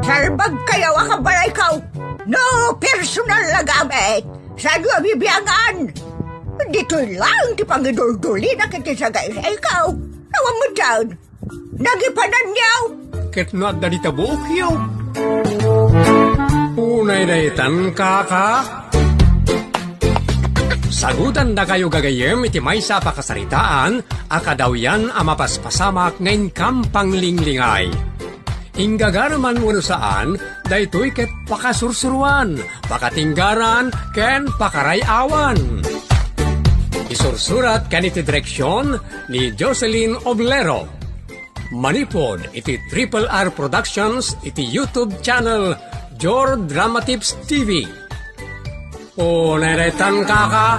Salbag kayo akabalay kaw. No personal na gamit. Sa iyo bibiyangan. Dito lang ti pangidul-duli na kitisagay sa ikaw. Nawang mo dyan. Nagipanan niyaw. Ket no adda di tabuk yaw. Unay daytan kaka. Sagutan na kayo gagayem iti maysa pakasaritaan, akadaw yan amapaspasamak ngayon kampang linglingay. Ingagaraman mo saan, daytoy ket pakasursuruan, pakatinggaran, ken pakarayawan. Isursurat kaniti direksyon ni Jocelyn Oblero. Manipod iti Triple R Productions iti YouTube channel Jor Dramatips TV. O naretan kaka.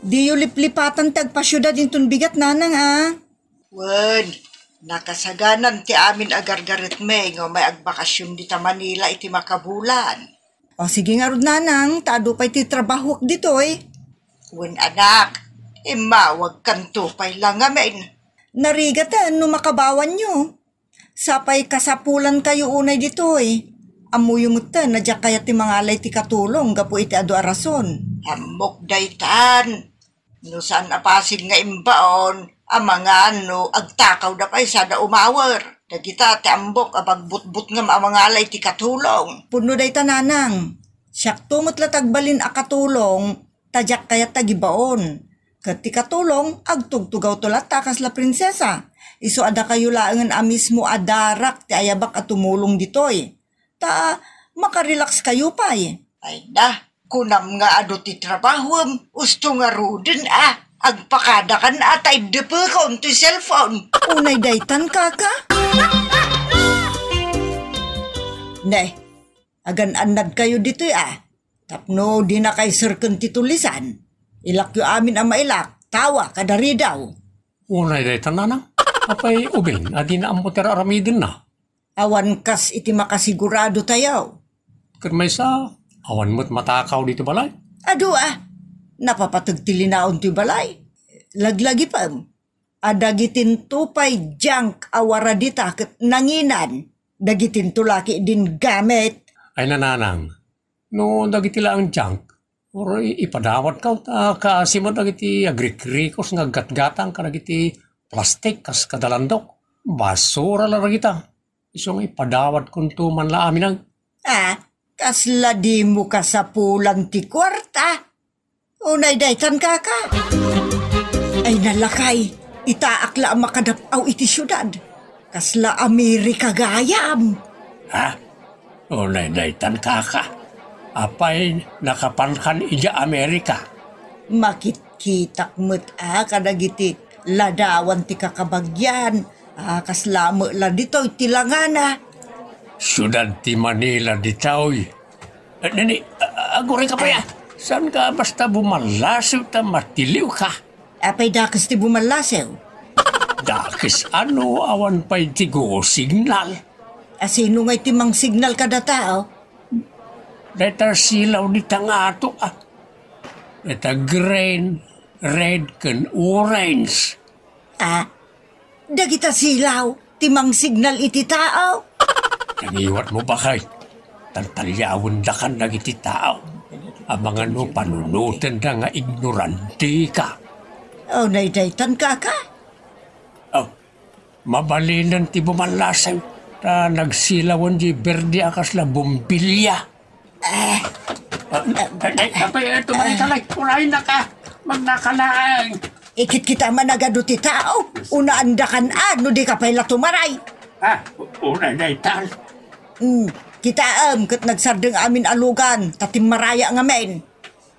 Di yung liplipatan tagpasyudad intun bigat nanang Wen, nakasaganan ti amin agargarit me nga may agbakasyon dita Manila iti makabulan. O sige nga rod nanang, tado pa'y ti trabaho dito Wen anak, imawag kanto pa'y lang amin. Narigatan no makabawan nyo. Sapay kasapulan kayo unay dito Amuyumutan na dya kaya ti mga alay ti katulong gapu iti adu arason. Amok daytan. No saan apasig nga imbaon, ang mga agtakaw da pa'y sada umawar. Dagita ti ambok abagbutbut nga mga alay ti katulong. Puno dayta nanang. Siyak tumot latagbalin a katulong, tadyak kaya tagibaon. Kat ti katulong, agtugtugaw tulat takas la prinsesa. Iso ada kayo laangan amismo adarak ti ayabak at tumulong ditoy. Ta, makarelax kayo pa Ay na, kunam nga ado ti trabahom, usto nga rudin agpakada kan atay depekon ti cellphone. Unay daytan kaka? Ne, agan-anad kayo dito Tapno di na kay sirken titulisan. Ilak yu amin ang mailak, tawa kadari daw. Unay daytan nanang. Apay ubing, adi na ampo tera aramidin na. Awan kas iti makasigurado tayaw. Kermay sa, awan mo't matakaw dito balay. Ado napapatagtilinaon ti balay. Laglagi pa. Adagitin tupay junk awara dita ket nanginan. Dagitin tulaki din gamit. Ay nananang, no dagitila ang junk, or ipadawat ka, kasimod dagiti agrikrikos nga gatgatang ka dagiti plastik kas kadalandok. Basura lang kita. Isong ipadawat kung tuman la amin kasla di mo kasapulan ti kwarta. Unay daytan kaka. Ay nalakay, itaakla makadapaw iti syudad. Kasla Amerika gayam. Unay daytan kaka. Apay nakapankan ija Amerika. Makitkitak mo't kadagiti ladawan ti kakabagyan. Kaslamo la dito itilangana. Syudad ti Manila ditoy. Nani, agurin ka pa Saan ka basta bumalasaw ta matiliw ka? Apay dakis ti bumalasaw. Dakis ano awan pa'y tigo signal? Sino nga'y timang signal kada tao? Deta silaw ni tangato Deta green, red, kan orange. Dagita silaw, timang signal iti tao. Nangiwat mo ba kay? Tantalyawin da ka na iti tao. Ang mga panunutan na nga ignorante ka. Naydaytan kaka? Mabalinan ti bumalasaw. Ta nagsilawan di berde akas la bumbilya. Kapay, tumaray ka lang. Unahin na ka. Magnakalaan. Ikit kita managado ti tao. Unaandakan no di ka pala tumaray. Unay na ital. Kita kat nagsardeng amin alugan, tatim maraya nga men.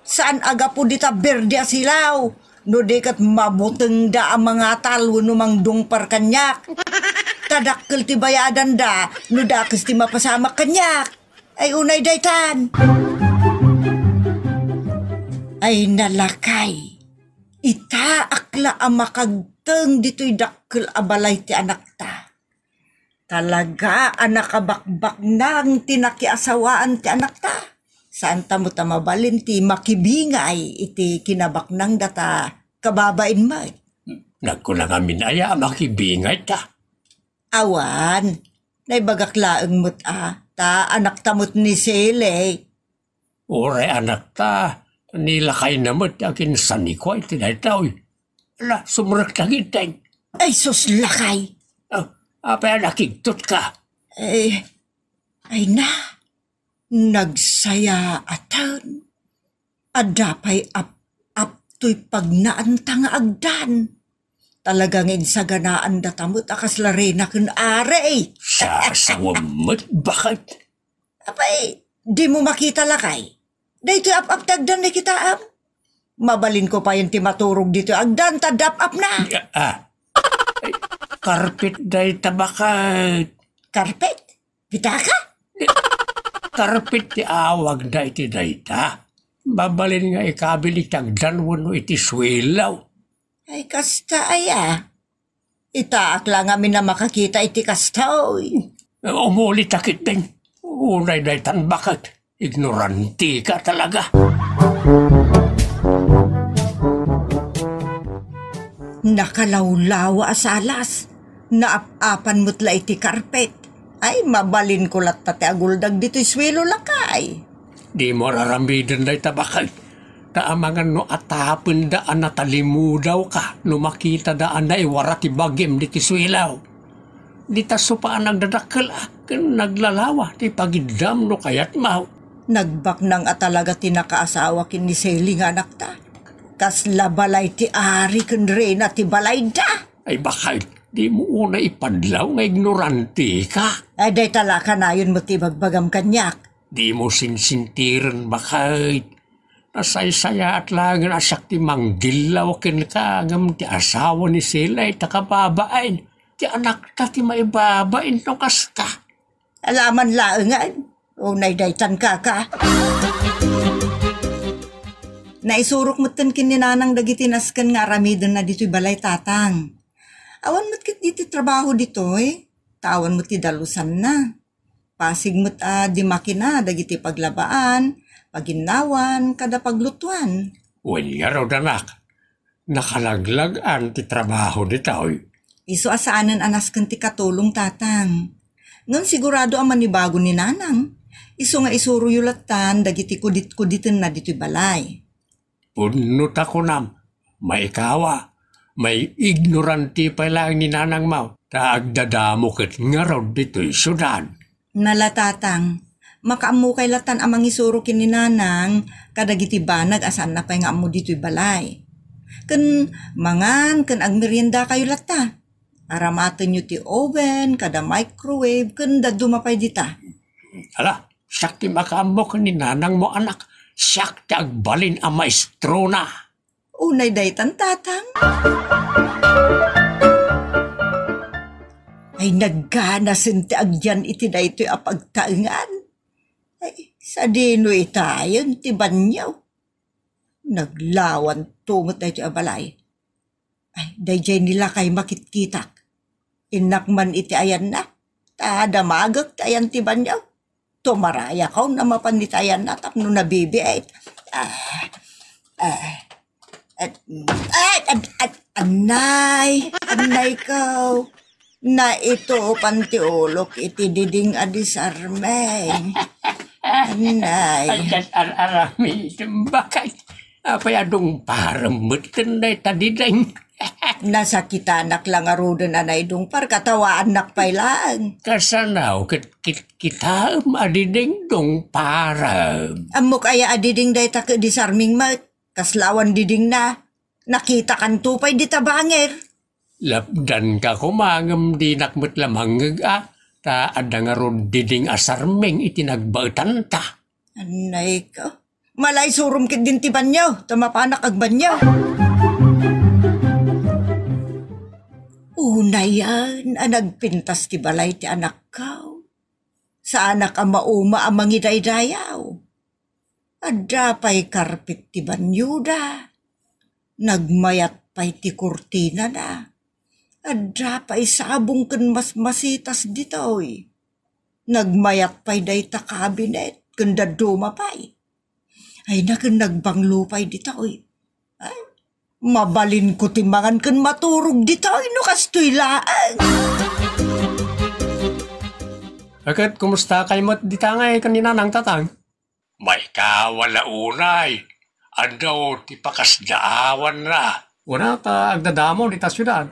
Saan aga po dita berde silaw? No di kat mabuteng da ang mga talwo no mang dungpar kanyak. Tadakkel ti bayadan da, no dakes ti mapasama kanyak. Ay unay daytan. Ay nalakay. Ita akla ang makagteng dito'y dakkel abalay ti anak ta. Talaga anak kabakbak nang tinakiasawaan ti anak ta. Saan tamo tamabalin ti makibingay iti kinabak nang data kababain mo. Nagkulang amin aya makibingay ta. Awan, Naibagaklaang mo't ta anak tamot ni Sele. Oray anak ta, nilakay naman akin sa niko ay tinaytaw. Ala, sumurak na gintay. Ay, sus lakay. Apay nakigtot ka. Ay na, nagsaya atan. Adapay ap to'y pagnaanta nga agdan. Talagang insaganaan datamot akas larena kun are. Sasawamot, bakit? Apay, di mo makita lakay. Dahito ap tagdan na kita am. Mabalin ko pa yung timaturog dito agdan tadap na. Ay, karpet day tabakat. Karpet? Pitaka? Karpet ti awag day ti dayta. Babalin nga ikabili tagdan wano iti swelaw. Ay, kasta aya. Itaak lang amin na makakita iti kasta, oy. Umulit akit din. Unay day tanbakat. Ignoranti ka talaga. Nakalawlawa asalas. Naap-apan mo't la iti karpet. Ay, mabalin ko lat pati aguldag dito'y swelo lakay. Di mo rarambidan day tabakay. Taamangan no atapin daan na talimudaw ka. No makita daan na iwara ti bagim di kiswilaw. Di taso pa nagdadakkel naglalawa ti pagidam no kayat maw. Nagbak nang atalaga tinakaasawa kin ni Sally nga anak ta. Kas labalay ti ari ken rena ti balay da. Ay bakay, di mo una ipadlaw nga ignorante ka. Ay day talaka na yun mo ti bagbagam kanyak. Di mo sinsintiran bakay. Nasay-saya at lang na asak ti manggilaw ken kagam ti asawa ni Sila ay takababain. Ti anak ta ti maibabain no kaska. Alaman laengan. Unay daytan ka. Naisurok mo't kan kininanang dagitinaskan nga aramidon na dito'y balay tatang. Awan mo't kit diti trabaho dito Tawan mo't ti dalusan na. Pasig mo't di makina dagiti paglabaan. Paginawan, kada paglutuan. Well, yaraw danak. Nakalaglagan ti trabaho dito. Iso asaanan anaskan ti katulong tatang. Ngan sigurado ang manibago ni nanang. Iso nga isuro yulatan dagiti kudit-kuditin na dito'y balay. Punot ako nam. May kawa. May ignoranti pa lang ni nanang mau. Taagdadamo ket nga raw dito'y syudad. Nalatatang. Makaamu kay latan amang isuro kin ni nanang kadagiti banag asan na pay nga amu dito'y balay. Ken mangan ken agmerienda kayo lata. Aramaten nyo ti oven kada microwave ken daduma pay dita. Hala, siyak ti makaamok ni nanang mo anak. Siyak ti agbalin ang maestro na. Unay daytan tatang. Ay naggana sinti agyan iti daytoy apagtaengan. Ay, sa dino itayon, ti banyaw. Naglawan tumot na ito abalay. Ay, dayjay nila kay makitkitak. Inakman iti ayan na. Tadamagak tayan ti banyaw. Tumaraya kaw na mapanitayan na tapno nabibiit. Anay kaw. Na ito pantiulok iti diding adisarmeng. Anay. Arami, bakit? Apay adong paramutin na itadideng. Nasakita anak lang arudan anay dong par katawa anak pay lang. Kasanaw, kita adideng dong para. Amok aya adiding day ta disarming mat. Kaslawan diding na. Nakita kan tupay di tabanger. Lapdan ka kumangam di nakmat lamang ta ada nga ron diding asarmeng itinagbautan ta. Anay ka. Malay surum kit din ti banyaw. Tamapanak ag banyaw. Unayan nagpintas ti balay ti anak kaw. Sa anak ang mauma ang mangidaydayaw. Adda pa'y karpit ti banyuda. Nagmayat pa'y ti kurtina na. Adda pa'y sabong ken mas-masitas ditoy. Nagmayat pa'y dayta kabinet ken daduma pa'y. Ay naken nagbanglo pa'y ditoy. Ay, mabalin ko timbangan ken maturog ditoy no kastoy laan. Bakit, kumusta kayo mo't ditangay kanina ng tatang? May kawala unay. Ando, ti pakasdaawan na. Una ta agdadamo di ta syudad.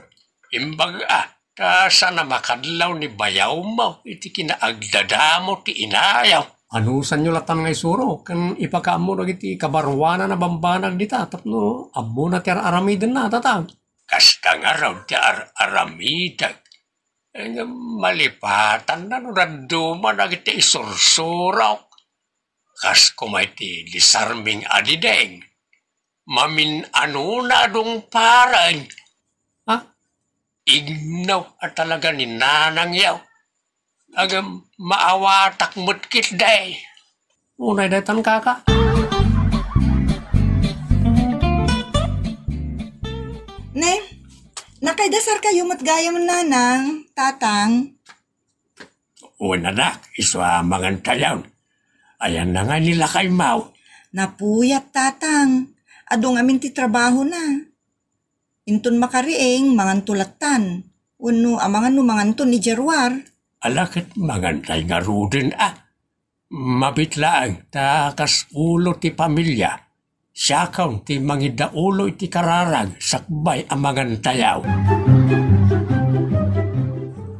Imbag ta sana makadlaw ni bayaw mo. Iti kinaagdadamo ti inayaw. Anusan nyo latan nga isuro, kan ipakaamo na iti kabarwana na bambanag di ta, tapno abo na ti aramiden na tatang. Kasta nga raw ti aramidag. Malipatan na no randuman na iti isursuraw. Kas kumay ti disarming adideng. Mamin ano na dong parang. Ha? Ignaw at talaga ni nanang yaw. Agam maawatak mutkit day. Unay daytan kaka. Ne, nakaidasar kayo matgaya mo nanang, tatang. Una na, iswa mangan tayaw. Ayan na nga nila kay Mau. Napuyat tatang, adong amin ti trabaho na. Intun makarieng, mangan tulatan. Uno, amangan no mangan to ni Jerwar. Alakit mangantay nga rudin mabitlaang takas ulo ti pamilya. Siyakaw ti mangida ulo iti kararag sakbay ang mangantayaw.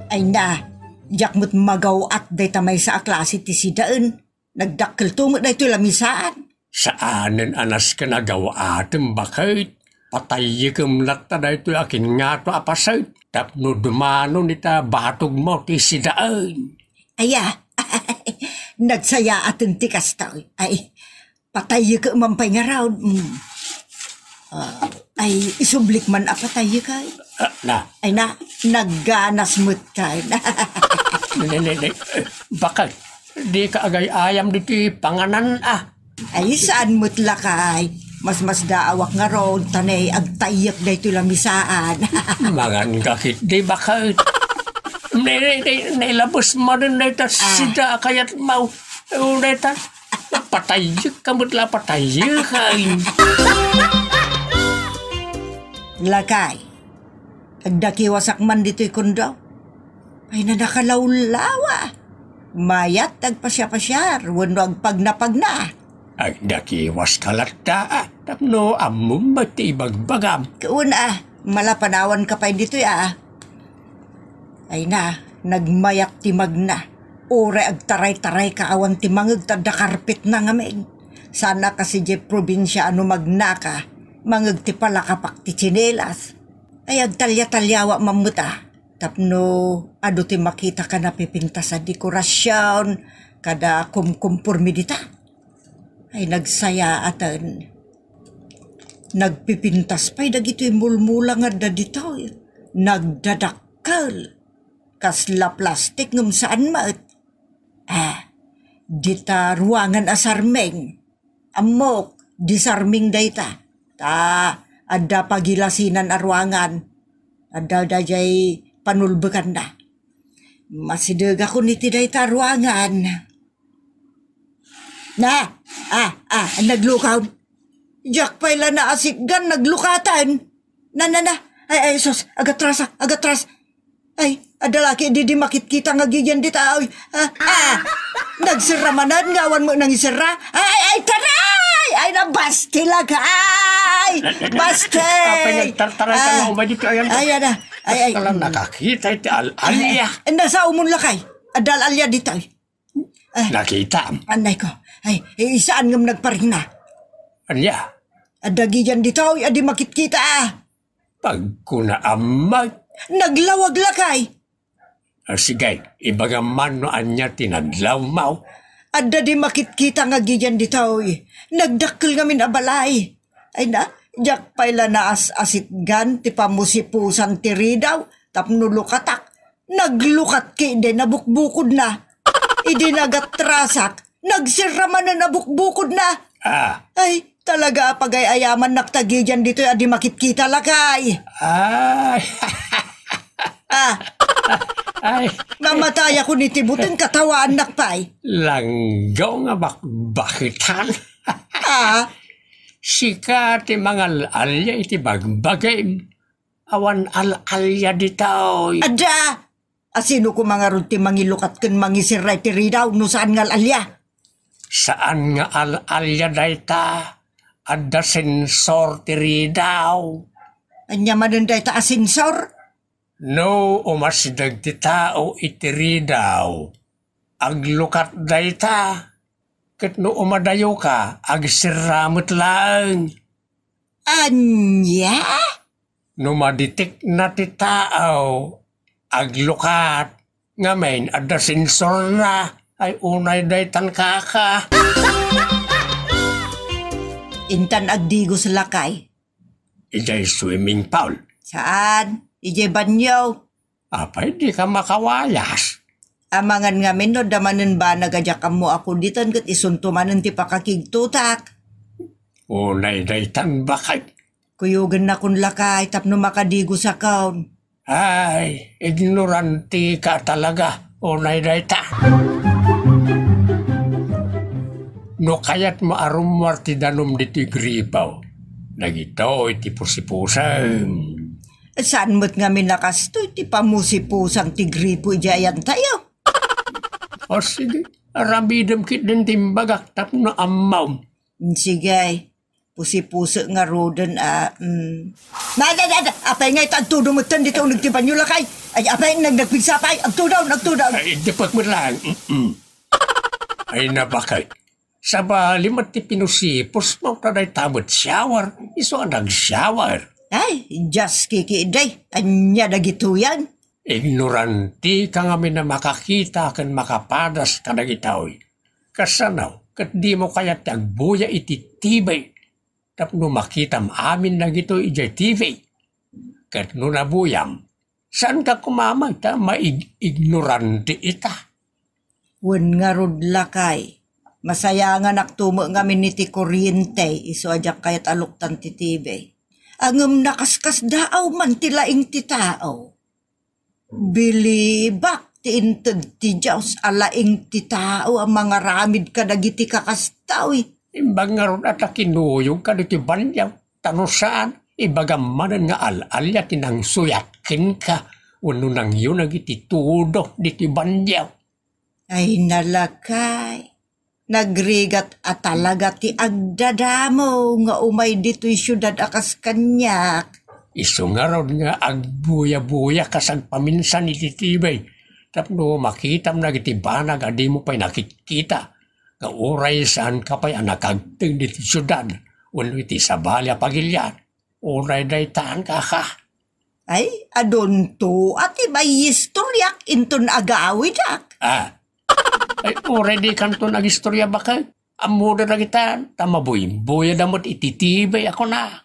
Ay na, jakmut magaw at day tamay sa aklase ti sidaan. Nagdakkel tumot na ito lamisaan. Saanen anas ka nagawa ating bakit? Patay kumlat na ito akin nga to apasay. Tapno dumano nita batog mo ti sidaan. Aya, nagsaya atin ti kastaw. Ay, patay ka mampay nga raw. Ay, isublik man apatay ka. Ay na, nagganas mo't ka. Bakit? Di ka agay ayam dito panganan Ay, saan mo't lakay? Mas daawak nga ron, tanay agtayak na ito lamisaan. Mangan kakit, di bakit? Nailabos mo rin na ito sida kaya't mau. Na ito, patayik ka mo't la patayik. Lakay, agdakiwasak man dito'y kundaw. Ay na nakalawlawa. Mayat agpasya-pasyar, wano agpag na. Ay nakiwas kalata tapno among mati bagbagam. Kauna, malapanawan ka pa dito Ay na, nagmayak ti magna. Ore agtaray-taray kaawan ti mangag tadda karpit na ngamin. Sana kasi di probinsya ano magnaka, mangag ti palakapak ti tsinelas. Ay agtalya-talyawa mamuta. Tapno, ado ti makita ka na pipinta sa dekorasyon, kada kumkumpurmi dita. Ay nagsaya atan. Nagpipintas pa'y dagito'y mulmula nga da dito. Nagdadakkel. Kasla plastik ngum saan maet. Dita ruangan asarmeng. Amok, disarming dayta. Ada pagilasinan a ruangan. Ada dajay panulbekan da. Masidag ako niti dayta ruangan. Naglukaw. Jack paila na asikgan, naglukatan. Ay, sos, agatras. Ay, adalaki, di makit kita nga gigyan dita. Nagsiramanan, ngawan mo nang isira. Ay, taray! Ay, nabaste lagay! Baste! Apa nagtartaran ka na umay dito ayan? Ay, Talang nakakita iti alya. Nasa umon lakay. Adal alya dita. Nakita. Anay ko. Ay, isaan ngam nagparing na. Alya. Adagiyan dito, adi makit-kita Pagkuna amag. Naglawag lakay. Sige, ibagaman no anya tinaglaw mau. Adda di makit-kita nga giyan dito. Nagdakkel ngamin abalay. Ay na, jak paila na asitgan, ti pamusipusan ti ridaw, tapno lukatak. Naglukat ki, de nabukbukod na. Idi nagatrasak, nagsirama na nabukbukod na. Ay, talaga pag-ayaman naktagi dyan dito, adi makikita lakay. Ay. Mamatay ako ni Tibutin, katawaan nakpay. Langgaw nga bakitan. Sika ti mga alya iti bagbagay. Awan alalya dito. Asino ko mga ruti mangilukat ken mangisirray ti ridaw no saan ngal alya? Saan nga alya dayta? Adda sensor tiri daw. Anya manen dayta asensor? No, umasdag ti tao itiri daw. Aglukat dayta. Ket no umadayo ka, agsiramot lang. Anya? No maditik na ti tao, aglukat. Ngamen, adda sensor na. Ay unay daytan kaka. Intan agdigo sa lakay. Ijay swimming pool. Saan? Ije banyaw. Apay di ka makawayas. Amangan nga men no damanen ba nagadyakan mo ako ditan ket isuntumanen ti pakakigtutak. Unay daytan bakay. Kuyugan na kun lakay tapno makadigo sa kaon. Ay, ignoranti ka talaga. Unay dayta. No kayat maarumar ti danom diti gribaw. Nagito iti pusipusam. Saan mo't nga minakasto ti pamusipusang ti gripo ijayan tayo? O sige, aramidam kit din timbagak tapno amaw. Sige, pusi-puso nga rodan apay nga itagtudo mo tan dito nagtipan nyo lakay. Ay apay nagpigsapay, agtudaw. Ay, dapat mo lang. Ay, nabakay. Sa balimat ti pinusipos mo taday tamot shower. Iso ang nag-shower. Ay, just kikiday. Anya dagituyan. Ignoranti ka nga na makakita kan makapadas ka nagitaw. Kasanaw, kat di mo kaya tagbuya iti tibay. Tapno makitam amin na gito ijay TV. Kat no nabuyam, saan ka kumamay ta maignoranti ita? Wen nga rod lakay. Masaya nga naktumo nga miniti kuryente. Iso ajak kayat aluktan ti tibay. Angam nakaskas daaw man tilaing ti tao. Bilibak ti inted ti Diyos alaing ti tao ang mga ramid ka dagiti kakastaw. Imbang nga ron at kinuyog ka diti banyaw. Tanusaan, ibagamanan nga alalya tinang suyakin ka. Uno nang yun nagiti tudo diti banyaw. Ay nalakay. Nagrigat at talaga ti agdadamo nga umay dito'y syudad akas kanyak. Iso nga ron nga agbuya-buya kasag paminsan iti tibay. Tapno makitam na iti banag adi mo pa'y nakikita. Nga uray saan ka pa'y nakagting diti syudad. Uno iti sabalya pagilyan. Uray daytaan ka ka. Ay, adon to at ibay istoryak inton agawid ak. Ay, already kanto nag-istorya ba ka? Amuda na kita, tamaboy-boya damot ititibay ako na.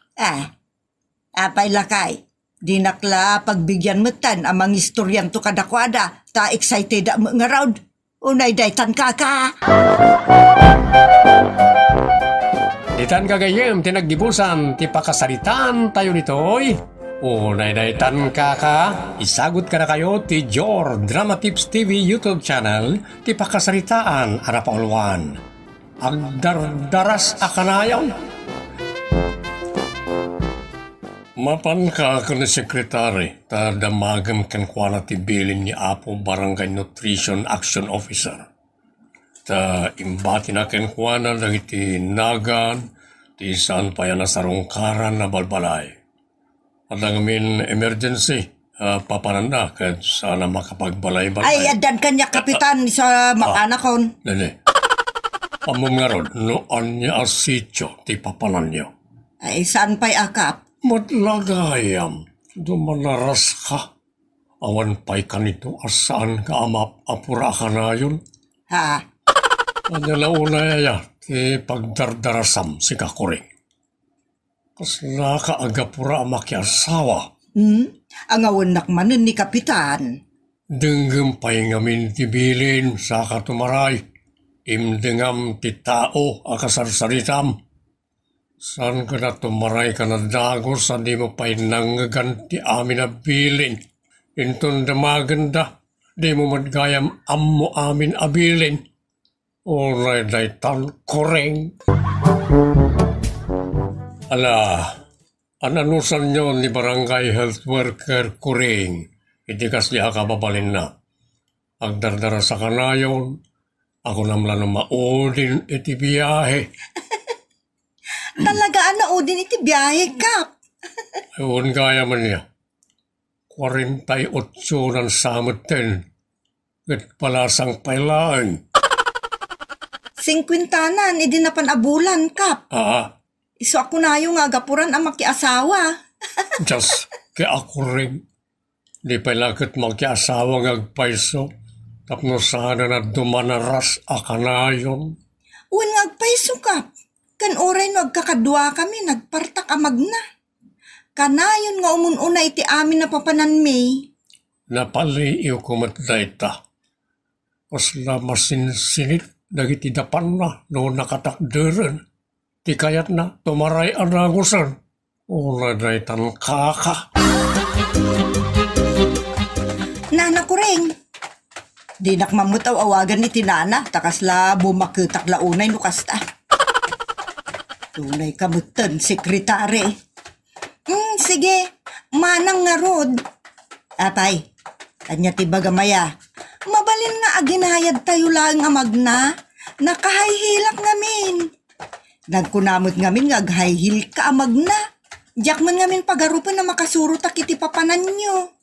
Apay lakay, di nakla pagbigyan metan amang istoryan to kadakwada, ta excited nga raud. Unay daytan kaka. Ditan kagayem, tinagdibusan, ti pakasaritan tayo nitoy. Unay daytan kaka, isagot ka na kayo ti Jor Drama Tips TV YouTube channel, ti pakasaritaan arapaulwan. Agdardaras akanayaw. Mapan ka ni sekretary, ta damagam kankwana ti bilin ni Apo Barangay Nutrition Action Officer. Ta imbati na kankwana dagiti nagan, ti saan pa yan nasarungkaran na balbalay. At ang emergency, papananda kahit sana makapagbalay-balay. Ay, adan kanya kapitan sa makanakon. Nene, among nga ron, noon niya asityo, ti papanan niyo. Ay, saan pa'y akap? Matlagayam, dumanaras ka. Awan pa'y kanito, asaan ka apura ka na yun? Ha? Ano launa ya, ti pagdardarasam si kakuring. Kas nakaagapura makiasawa. Ang awanak manin ni kapitan. Denggem pa'y ngamin tibilin sa katumaray. Imdengam ti tao akasarsaritam. San ka na tumaray ka na dagos sa di mo pa'y nangaganti amin na bilin. Intun damaganda, di mo madgayam ammo amin abilin. Oray daytan koreng. Ananusan nyo ni Barangay Health Worker Kuring. Iti kasya ka babalin na. Agdardara sa kanayon. Ako namla na maudin iti biyahe. Talagaan na din iti biyahe, Kap. Ewan kaya man niya. 48 ng samuten. Gat palasang pailaan. 50 idi na panabulan, Kap. Iso ako na yung agapuran ang makiasawa. Just kaya ako rin. Di pa lakit magkiasawa ngagpaiso. Tapno sana na dumanaras akanayon. Uwan ngagpaiso, Kap. Kan oray no agkakadwa kami, nagpartak amag na. Kanayon nga umununa iti amin na papanan may. Napaliiw ko matdayta. Pasla masinsinit dagiti dapan na no nakatakderen. Ti kayat na tumaray anagusan. Una daytan kaka. Nana ko rin. Di nakmamutaw awagan ni tinana, takasla bumakitak launay no kasta. Tunay kamutan, sekretary. Sige, manang nga rod. Apay, kanya tibagamaya. Mabalin nga aginayad tayo lang amag na, nakahayhilak ngamin. Nagkunamot ngamin ngaghayhil ka amag na. Diyak man ngamin pagarupan na makasuro takiti papanan nyo.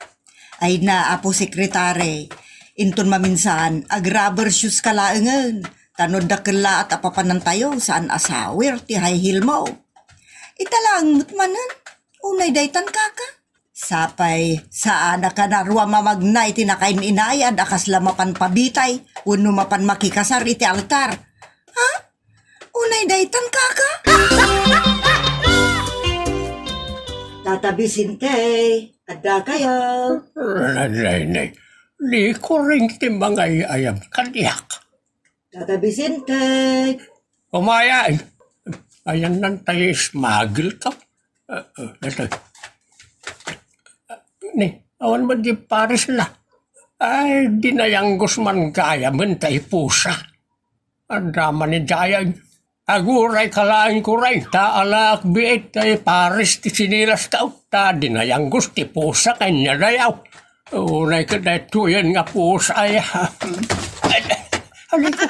Ay na, apo sekretary. Inton maminsan, ag-rubber shoes kalaangan. Tanod da kala at apapanan tayo saan asawir ti high heel mo. Italang mutmanan, unay daytan kaka. Sapay, saan na ka narwa mamagna iti nakain inayad akas lamapan pabitay, uno mapan makikasar iti altar. Ha? Unay daytan kaka? Tatabisin kay, ada kayo. Nay. Di ko rin timbangay ayam kaniyak. Tatabisin kay. Umayan. Ayan nang tayo smagel ka. Ito. Ni, awan mo di pares na. Ay, dinayanggos man kaya man tayo pusa. Ang drama ni Dayan. Aguray kalaan ko rin. Taalak biit tayo pares ti sinilas tao. Ta dinayanggos ti pusa kanya dayaw. Unay ka na tuyan nga pusa ay. Halika,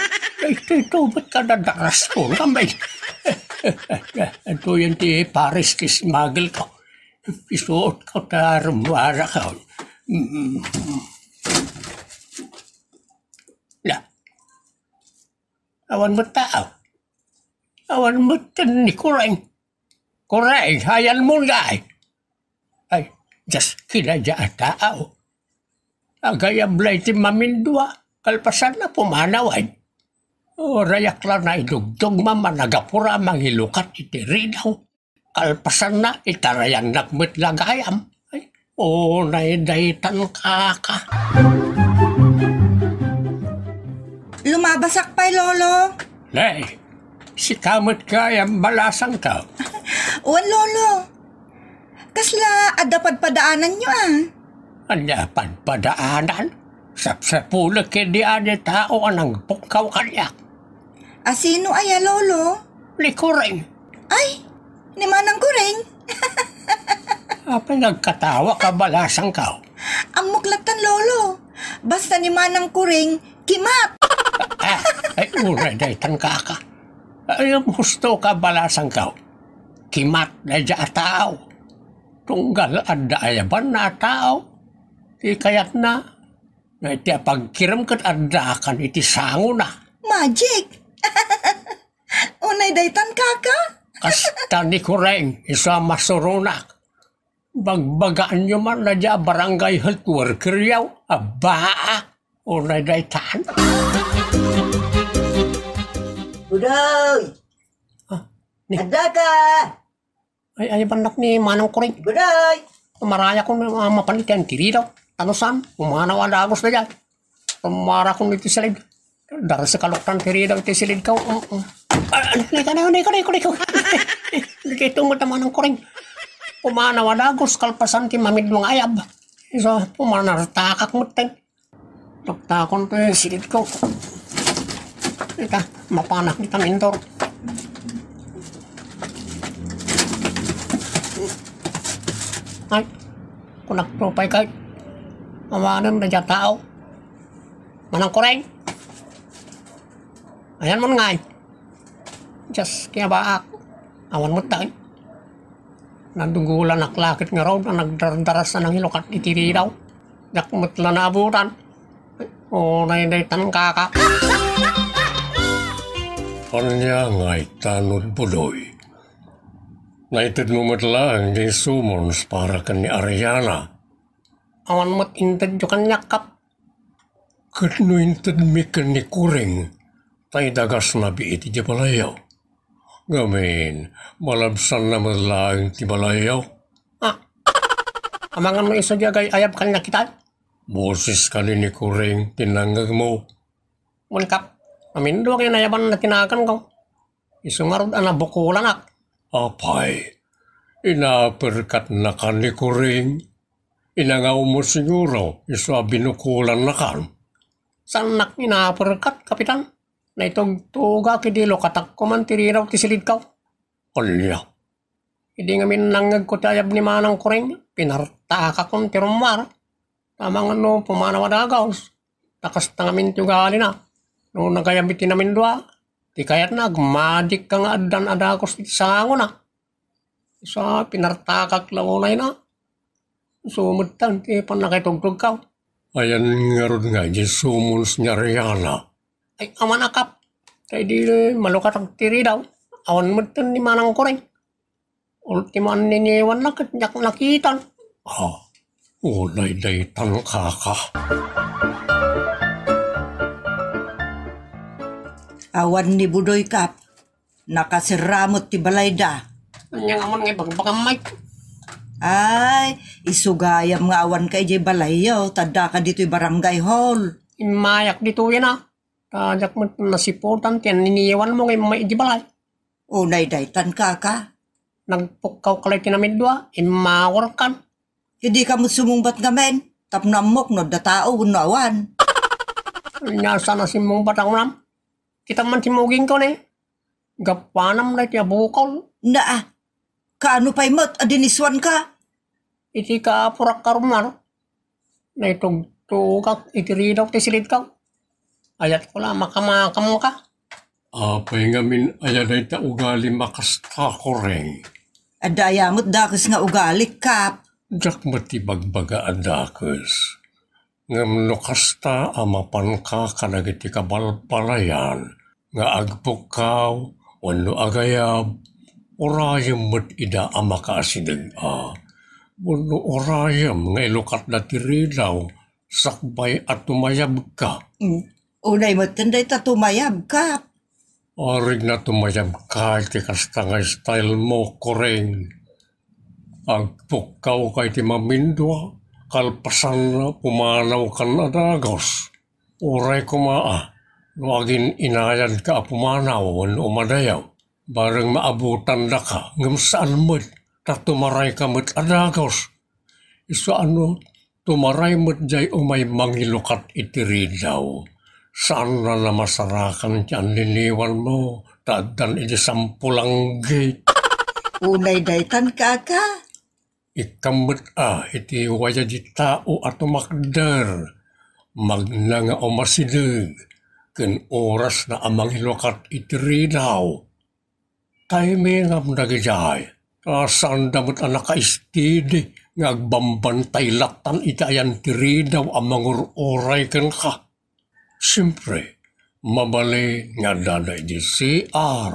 ito, ba't ka nadaras ko? Kamay. Tuyan ti pares ti smagel ko. Isuot ko tarumara ka. Na. Awan mo tao. Awan mo ni Kureng. Kureng, hayan mo nga. Ay, just kinadya tao. Agayablay ti mamindwa. Kalpasan na pumanawan. O rayak lang na idugdog mama nagapura mangilukat iti rinaw. Kalpasan na itarayang nakmet lagayam. Ay, o naidaytan kaka. Lumabasak pa'y lolo. Nay, si kamot kayam balasang ka. Uwan lolo. Kasla adapad padaanan nyo ah. Anya padpadaanan? Sapsapulag kedi ane tao anang pukaw kanyak. Asino aya lolo? Ni Kureng. Ay, ni Manang Kureng. Apa nagkatawa ka balasang ka? Ang muklatan lolo. Basta ni Manang Kureng, kimat. Ay una daytan kaka. Ay gusto ka balasang ka. Kimat na dya tao. Tunggal ada ayaban na tao. Di kayat na. Na iti pagkiram kat adakan iti sango na. Magic. Unay daytan kaka. Kasta ni Kureng, isa masurunak. Bagbagaan nyo man na dya barangay health worker yaw. Aba, unay daytan. Budoy. Ada ka. Ay banak ni Manang Kureng. Budoy. Maraya ko na mapanitian kiri daw. Ano saan? Umanaw ang dagos na dyan. Umara ko nito silid. Dara sa kaloktan kiri daw iti silid ka. Nika. Nagkitungot naman ng Kureng. Umanaw ang dagos kalpasan ti mamid mong ayab. So, pumanartakak mo ten. Taktakon to yung silid ko. Ika, mapanak ni Tamindor. Ay, kunak propay kay. Amanan na dyan tao. Manang koreng. Ayan mo ngay. Just kaya ba awan mo tayo. Nandugulan naklakit nga raw na nagdaras na ng ilokat itiri daw. Yakmat la naabutan. O nainaytan kaka. Kanya nga'y tanod budoy. Naitid mo matlang di sumons para kan ni Ariana. Awan mo't intad yung kanyakap. Katno intid mi kan ni Kuring. Tay dagas na biit di balayaw. Gamin, malabsan na matlang ti balayaw. Amangan mo iso jagay ayab kanya kita. Boses ka ni Kuring, tinanggag mo. Munkap. Amindo kayo nayaban na tinakan ko. Isungarod na bukulan ak. Apay, inaperkat na ka ni Kuring. Inangaw mo siguro, isa binukulan na kan. Sanak inaperkat, kapitan. Na itong tuga kidilo katak ko man tiriraw tisilid ka. Alya, Hindi nga minangag ko tayab ni Manang Kuring. Pinartaka kong tirumar. Tamang ano, pumanawa dagaws. Takas tangamin tugali na. No nagayabitin namin dua. Di kaya't nagmadik ka nga adan adagos iti sango na. Sa pinartakak lawalay na. Sumutang ti panakitugtog ka. ayan nga ron nga, di sumons niya Rihanna. Ay aman akap. Kaya di malukat ang tiri daw. Awan mo ni Manang Kuring. Ultiman niniwan na katnyak nakitan. Ulay daytan kaka. Awan ni Budoy Kap, nakasiramot ti balayda. Kanyang aman nga bagbakang mic. Ay, isugayam nga awan kay jay balayaw, tada ka dito'y barangay hall. Imayak dito yan ah. Tajak mo nasiputan tiyan niniwan mo ngay may idibalay. Unay daytan kaka. Nagpukaw kalay tinamid dua. Imawar kan. Hindi ka mo sumungbat ngamen, tapnamok no datao no awan. Nyasa na si mong batang nam. Kita man simuging ko ne. Gapanam na tiya bukol. Na kaano pa'y mat adiniswan ka? Iti ka purak karumar. Na itong tukak itiridaw ti silid ka. Ayat ko lang makamakam ka. Apay nga min ayan ta ugali makasta Kuring. Adayamot dakis nga ugalik Kap. Jak matibagbaga adakes. Ngam no kasta amapan ka kanagiti kabalpalayan. Nga agpukaw, wano agayab, orayam mo't ida amakasidag Wano orayam nga ilukat na tirilaw, sakbay at tumayab ka. Unay mo tinday ta tumayab Kap. Arig na tumayab ka, iti kasta nga style mo, Kuring. Agpukaw kay ti mamindwa, kalpasan na pumanaw ka na dagos. Uray kumaa, nuagin inayan ka pumanaw, wano umadayaw. Barang maabutan na ka, ngam saan mo't, tatumaray ka mo't adagos. Iso ano, tumaray mo't jay umay mangilukat itiridaw. Saan na namasarakan tiyan liniwan mo, tadan iti sampulang gate. Unay daytan kaka. Ikamot iti waya di tao at umakdar. Magnanga o masidag, ken oras na amang ilokat itirinaw. Tayo may ngam nagijay, saan damot ang nakaistidi, ngagbambantay latan itayan tirinaw amang oray ken ka. Siyempre, mabali nga daday di CR.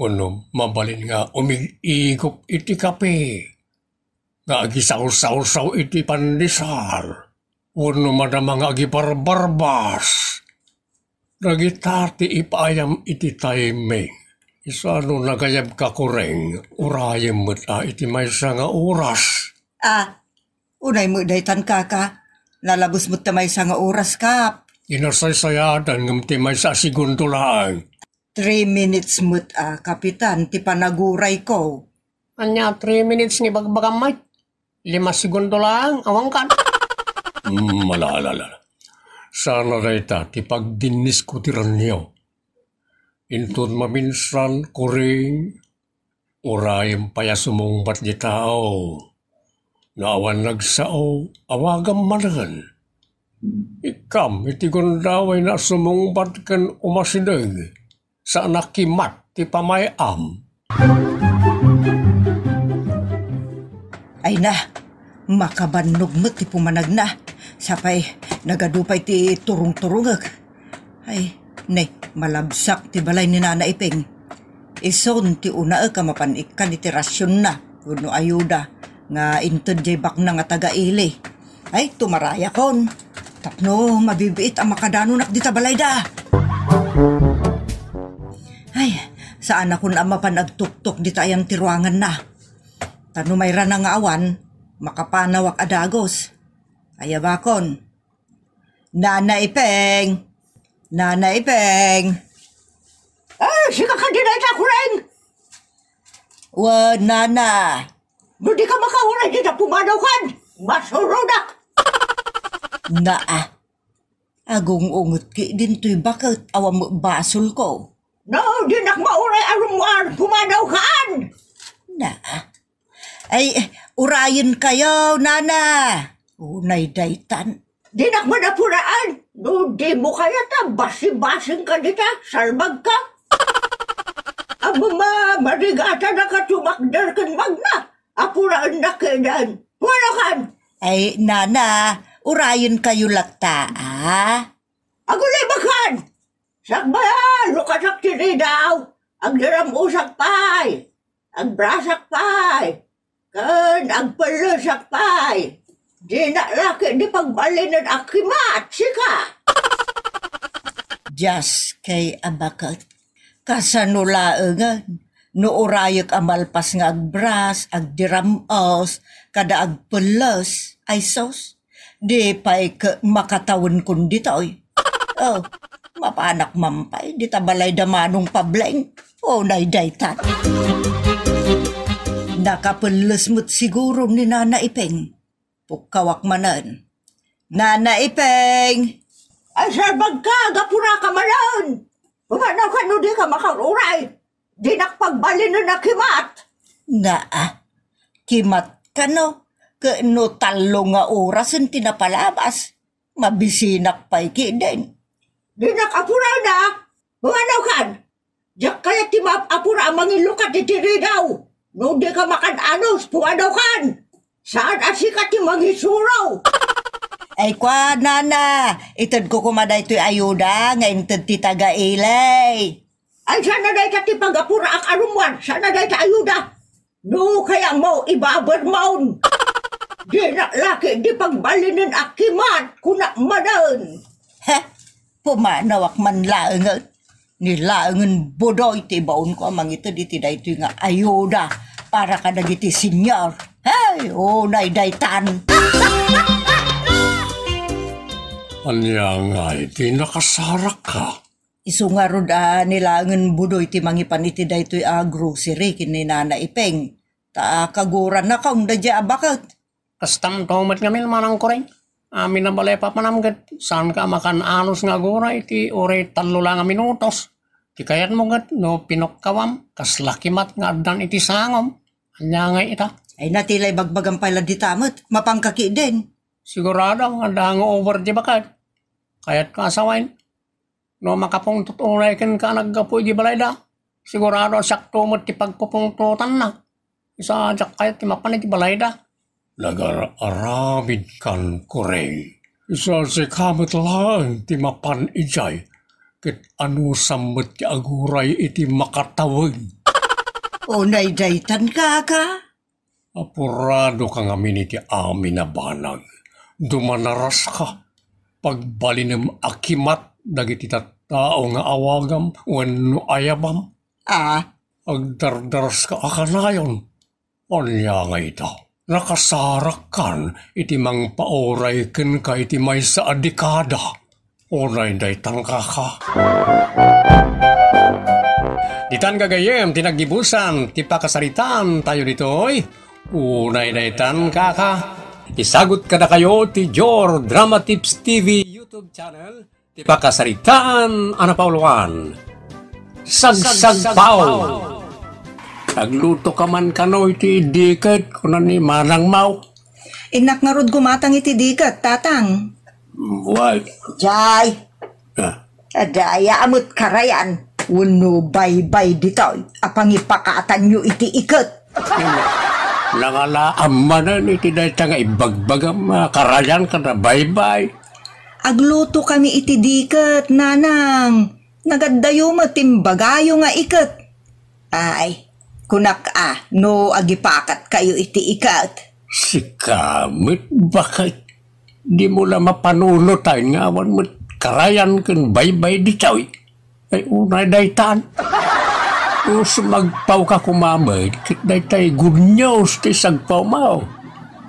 Uno, mabalin nga umigigop iti kape. Nga agisaw-saw-saw iti pandesal. Uno, madama nga agibarbarbas. Nagitati ipayam iti timing. Isano nagayab ka Kuring, urayam mo't iti maysa nga oras. Unay mo daytan kaka. Nalabos mo't tamay sa nga oras Kap. Inasaysayadan ng timay sa segundo lang. 3 minutes mo't kapitan, ti panaguray ko. Anya 3 minutes ni bagbakang mic. 5 segundo lang, awang kan. Malalala. Sana rayta, ti pagdinis ko tiran niyo. Intun maminsan, Kuring, urayam paya sumungbat di tao. Naawan nagsao, awagam manan. Ikam, iti gondaway na sumungbat kan umasideg. Sa nakimat ti pamayam. Ay na, makabannog mo ti pumanag na. Sapay, nagadupay ti turong-turungag. Ay, nay, malabsak ti balay ni Nana Ipeng. Ison ti una ka mapanik ka ni ti rasyon na. Kuno ayuda, nga inted jay bak na nga taga-ili. Ay, tumaraya kon. Tapno, mabibiit ang makadanunak di ta balay da. Ay, saan ako na mapanagtuktok di tayang tiruangan na. Tano mayra na nga awan, makapanawak adagos. Ayabakon. Nana Ipeng! Nana Ipeng! Sika ka din ay takureng! Nana! No di ka makawaray di na pumanaw kan! Masurudak! Agong ungot ki din to'y bakit awam mo basol ko. No, di nak mauray arumar pumanaw kan! Ay, urayin kayo, Nana! Unay daytan. Di nak manapuraan! No, di mo kaya ta, basi-basing ka dita, salbag ka! Amo marigata na ka tumakdar kan magna. Apuraan na kainan. Wala kan. Ay, Nana, urayin kayo lakta, Agulay bakan. Sakbayan, lukasak tiri daw. Ang daram usak pay. Ang brasak pay. Kan, ang palasak pay. Di na laki di pagbalinan akimat, sika. Just kay abakat. Kasanulaengan, no orayak amalpas nga agbras, agdiramos, kada agpulos, ay sos, di pa'y makatawin kun ditoy. Oh, mapanak mampay, di tabalay damanong pableng, nay daytan. Nakapulos mo't siguro ni Nana Ipeng, pukawak manan. Nana Ipeng! Ay, salbag ka, gapura ka malan. Pumanaw ka no di ka makaruray. Di nakpagbali na nakimat. Kimat ka no? No talo nga oras ang tinapalabas. Mabisinak pa'y kiden. Di nakapura na. Pumanaw kan. Diyak kaya timapapura ang mangilukat itiri daw. No di ka makananos, pumanaw kan. Saan asikat yung mangisuraw? Ay kwa, Nana, itad ko kumaday to'y ayuda, nga intad ti taga-ilay. Ay, sana day ka ti pagapura ang arumwan, sana day ka ayuda. No, kaya mo, ibabar maun. Di na laki, di pagbalinan akimat, kunak madan. Pumanawak man laengan. Nilaengan bodoy ti baon ko amang ito di tiday to'y nga ayuda, para ka nagiti senyor. Hey, nay daytan. Anya nga iti nakasarak ka. Isu nga rod nilangan budoy ti mangipan iti daytoy grocery kini Nana Ipeng. Ta kaguran na kaung dadya abakat. Kastam tomat ngamil manang koreng. Amin na balay papanamgat. Saan ka makan anos nga gura iti ore talo lang nga minutos. Ti kayat mo gat no pinokkawam. Kaslakimat nga adan iti sangom. Anya nga ita. Ay natilay bagbagang pala di tamot. Mapangkaki din. Sigurado nga dahang over di bakat. Kaya't kasawain. No makapungtot unay kan ka naggapoy di balay da. Sigurado sakto mo ti pagpupungtutan na. Isa jak kayat ti mapanit di balay da. Nagar-aramid kan koreng. Isa si kamot lang ti mapan ijay. Kit ano samot ti aguray iti makatawag. Nay daytan ka. Apurado ka ngamin iti amin na banag. Dumanaras ka. Pagbalinem akimat dagiti tao nga awagam wenno ayabam. Agdardaras ka akanayon. Anya nga ito. Nakasarak kan iti mang paoray ken ka iti may sa adikada. Oray daytang ka. Ditan kagayem tinagibusan ti pakasaritan tayo ditoy. Unay daytan ka. Isagot ka na kayo ti Jor Drama Tips TV YouTube channel. Ti pakasaritaan anapauluan. Sagsagpaw. Nagluto ka man kanoy ti diket kunan ni Manang Mau. Inak nga rod gumatang iti dikat, tatang. Why? Jay, Ah, adaya amot karayan. Uno bay-bay dito. Apang ipakaatan nyo iti ikot. nangalaam manan iti dayta nga ibagbagam karayan ka na bye-bye. Agluto kami iti diket, nanang. Nagaddayo matimbagayo nga iket. Ay, kunak no agipakat kayo iti ikat. Si Kamit, bakit di mo lang mapanunutan nga awan mo karayan kan bye-bye di choy. Ay unay daytan. Kung sumagpaw ka kumamay, kit daytay good news ti sagpaw mo.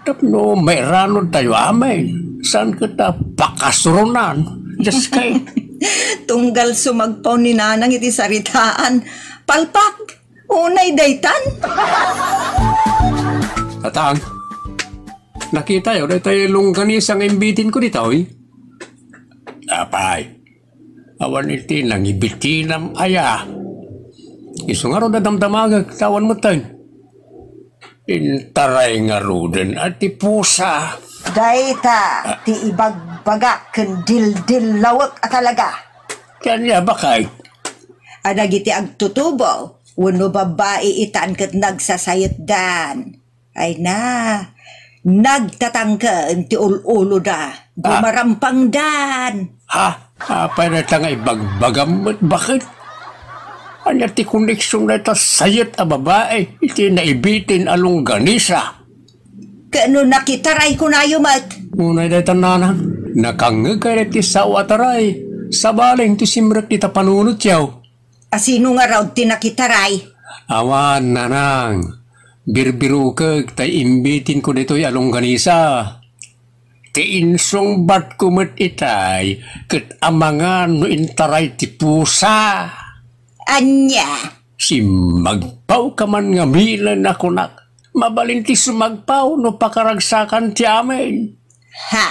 Tapno may ranon tayo amay. Saan kita pakasurunan? Just kay. Tunggal sumagpaw ni nanang iti saritaan. Palpak, unay daytan. Tatang, nakita yun, daytay lungganis ang imbitin ko dito, eh. Apay, awan iti nang ibitinam aya. Iso nga ro na damdamagag, tawan mo tayo. Intaray nga ro din at ipusa. Dayta, ti ibagbagak ken dil-dil lawak at talaga. Kanya bakay? Adagiti agtutubo, wano babae itan ket nagsasayat dan. Ay na, nagtatangken ti ul-ulo da, gumarampang dan. Ha? Apay na tanga ibagbagam at bakit? Anya ti koneksyon na ito sayat a babae, iti naibitin along ganisa. Kano nakitaray ko na yumat. Unay day tananan, nakangagay ti sawataray, sabaling ti simrak ti tapanunot yaw. Asino nga raw tinakitaray? Awan, nanang. Birbiru kag, tay imbitin ko dito'y along ganisa. Ti insong bat kumit itay, kat amangan no intaray ti pusa. Anya, Si magpaw ka man nga milan ako nak. Mabalin ti sumagpaw no pakaragsakan ti amin. ha,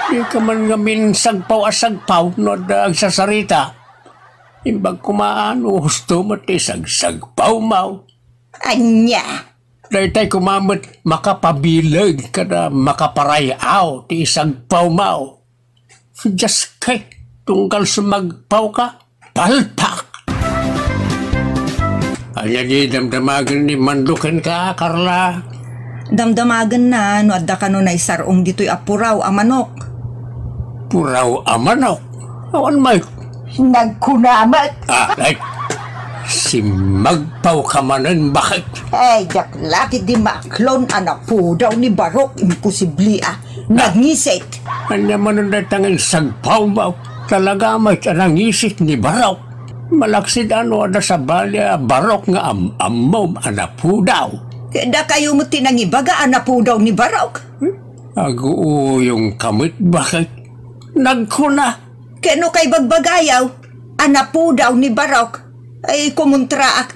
Di ka man nga minsagpaw asagpaw no agsasarita. Imbag kumaan o husto mo ti sagsagpaw mau. anya. Daytay kumamit makapabilag kada makaparayaw ti isagpaw mau. Just kay tungkal sumagpaw ka, palpak. Anya di damdamagan ni mandukan ka, Carla. Damdamagan na, no adda ka no na isarong dito'y apuraw ang manok. Puraw amanok. Awan may. Nagkunamat. Like, si magpaw ka manan, bakit? Ay, jaklati di maklon anak po daw ni Barok. Imposible Nagngisit. Anya man ang datangin sagpaw mo. Talaga may kanangisit ni Barok. Malaksid ano ada sa balya Barok nga amom anapu daw. Kaya kayo mo tinangibaga anapo daw ni Barok. Agu yung kamit, bakit? Nagkuna. Kaya no kay bagbagayaw, anapo daw ni Barok. Ay kumontraak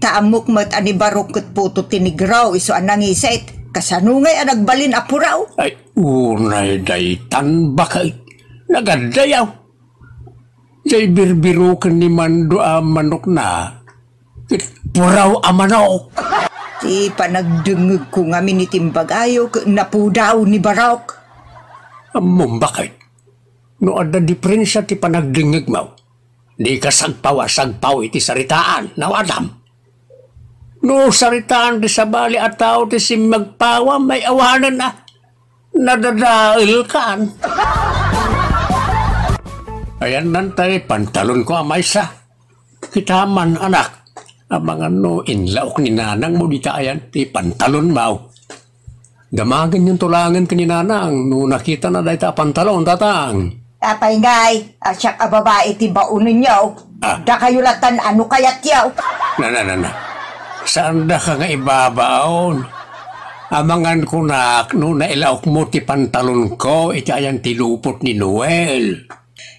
Taamok mat ani Barok ket puto tinigraw iso anangisit. Kasanungay anagbalin apuraw. Ay, unay daytan, bakit? Nagadayaw. Jay birbirukan ni Mando manok na. Puraw manok. Ti panagdengeg ko nga minitimbagayo napudaw ni Barok. Amom, bakit? No ada diferensya ti panagdingeg mo. Di ka sagpaw iti saritaan, nawadam. No saritaan ti sabali at tao ti simagpawa, may awanan na. Nadadail kan. Ayan nantay, pantalon ko amay sa. Kitaman, anak. Amang ano, inlaok ni nanang mo dita ayan, ti pantalon mo. Damagan yung tulangan ka ni nanang, no nakita na dahil pantalon, tatang. Apay ngay, asyak a babae ti baunin yaw. Da kayo latan ano kayat yaw. Na. Saan da ka nga ibabaon? Amangan ko na, no nailaok mo ti pantalon ko, iti ayan ti lupot ni Noel.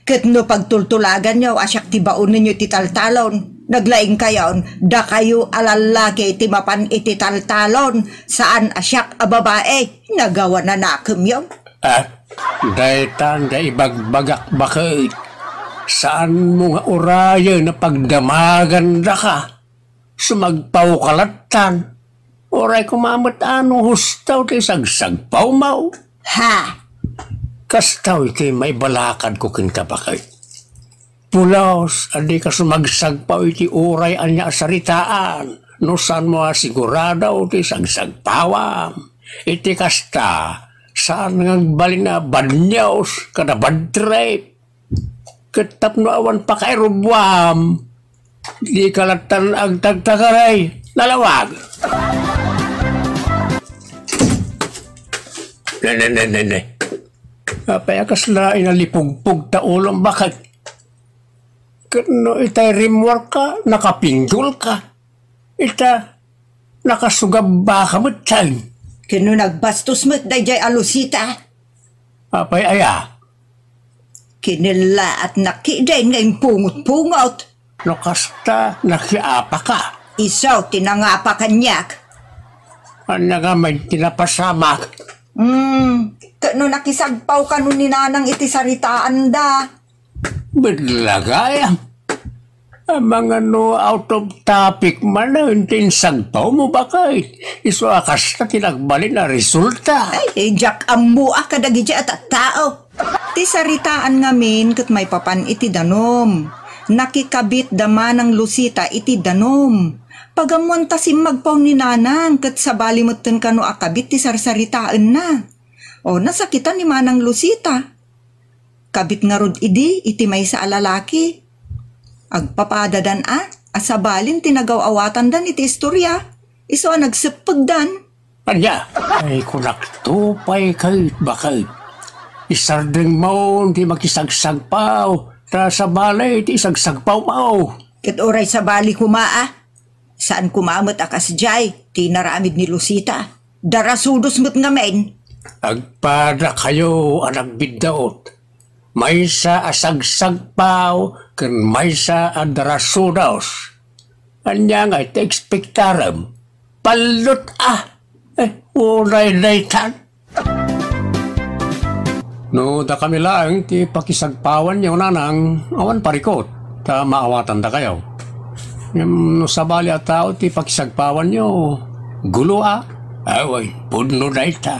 Ket no pagtultulagan nyo, asyak ti baon ninyo ti taltalon. Naglaing kayon, da kayo alalaki ti mapan iti taltalon. Saan asyak a babae, nagawa na nakem yun. Daytan da ibagbagak bakit? Saan mo nga oraya na pagdamagan da ka? Sumagpaw kalatan. Oray kumamat ano hustaw ti sagsagpaw mau. Ha! Kastaw iti may balakad ko kin kabakay. Pulos, adi ka sumagsagpaw iti uray anya asaritaan. No saan mo sigurado iti sagsagpawam. Iti kasta, saan nagbalin na banyaws kada bad trip. Ketap no awan pa kay rubwam. Di kalatan ag tagtagaray. Nalawag. Ne. Payakas na inalipugpug ta ulam bakit? Kano itay rimwork ka, nakapinggol ka. Ita, nakasugab ba ka mo tayo? Kano nagbastos mo't dayjay alusita? Apay aya. Kinila at nakiday ngayong pungot-pungot. No kasta, nakiapa ka. Isaw, tinangapa kanyak. Ano nga may tinapasamak? Kano nakisagpaw ka nun ni nanang iti saritaan da. Bedlagay. Mga no out of topic man na sagpaw mo ba kay? Iso akas na tinagbalin na resulta. Ay, jak ambuak kadagi at tao. Ti saritaan ngamin kat may papan iti danom. Nakikabit dama ng lusita iti danom. Pagamuan tasim magpaw ni nanang kat sabali moten kano akabit ti sarsaritaan na. O nasakitan ni manang lusita. Kabit nga rod iti may sa alalaki. Agpapadadan asabalin tinagaw-awatan dan iti istorya. Iso nagsepagdan. Anya, ay kunaktupay kahit bakit. Isardeng mo, di makisagsagpaw. Ta sa balay, di isagsagpaw mo. Kat oray sa bali kumaa. Saan kumamot akas jay, tinaramid ni Lucita. Darasudos mo't ngamen. Agpada kayo, anak bidaot. May sa asagsagpaw, kan may sa adrasudos. Anya nga iti ekspektaram. Palot unay laytan. No, da kami lang, ti pakisagpawan niyo nanang, awan parikot, ta maawatan da kayo. No, sabali at tao, ti pakisagpawan niyo, gulo away, pudno da ita.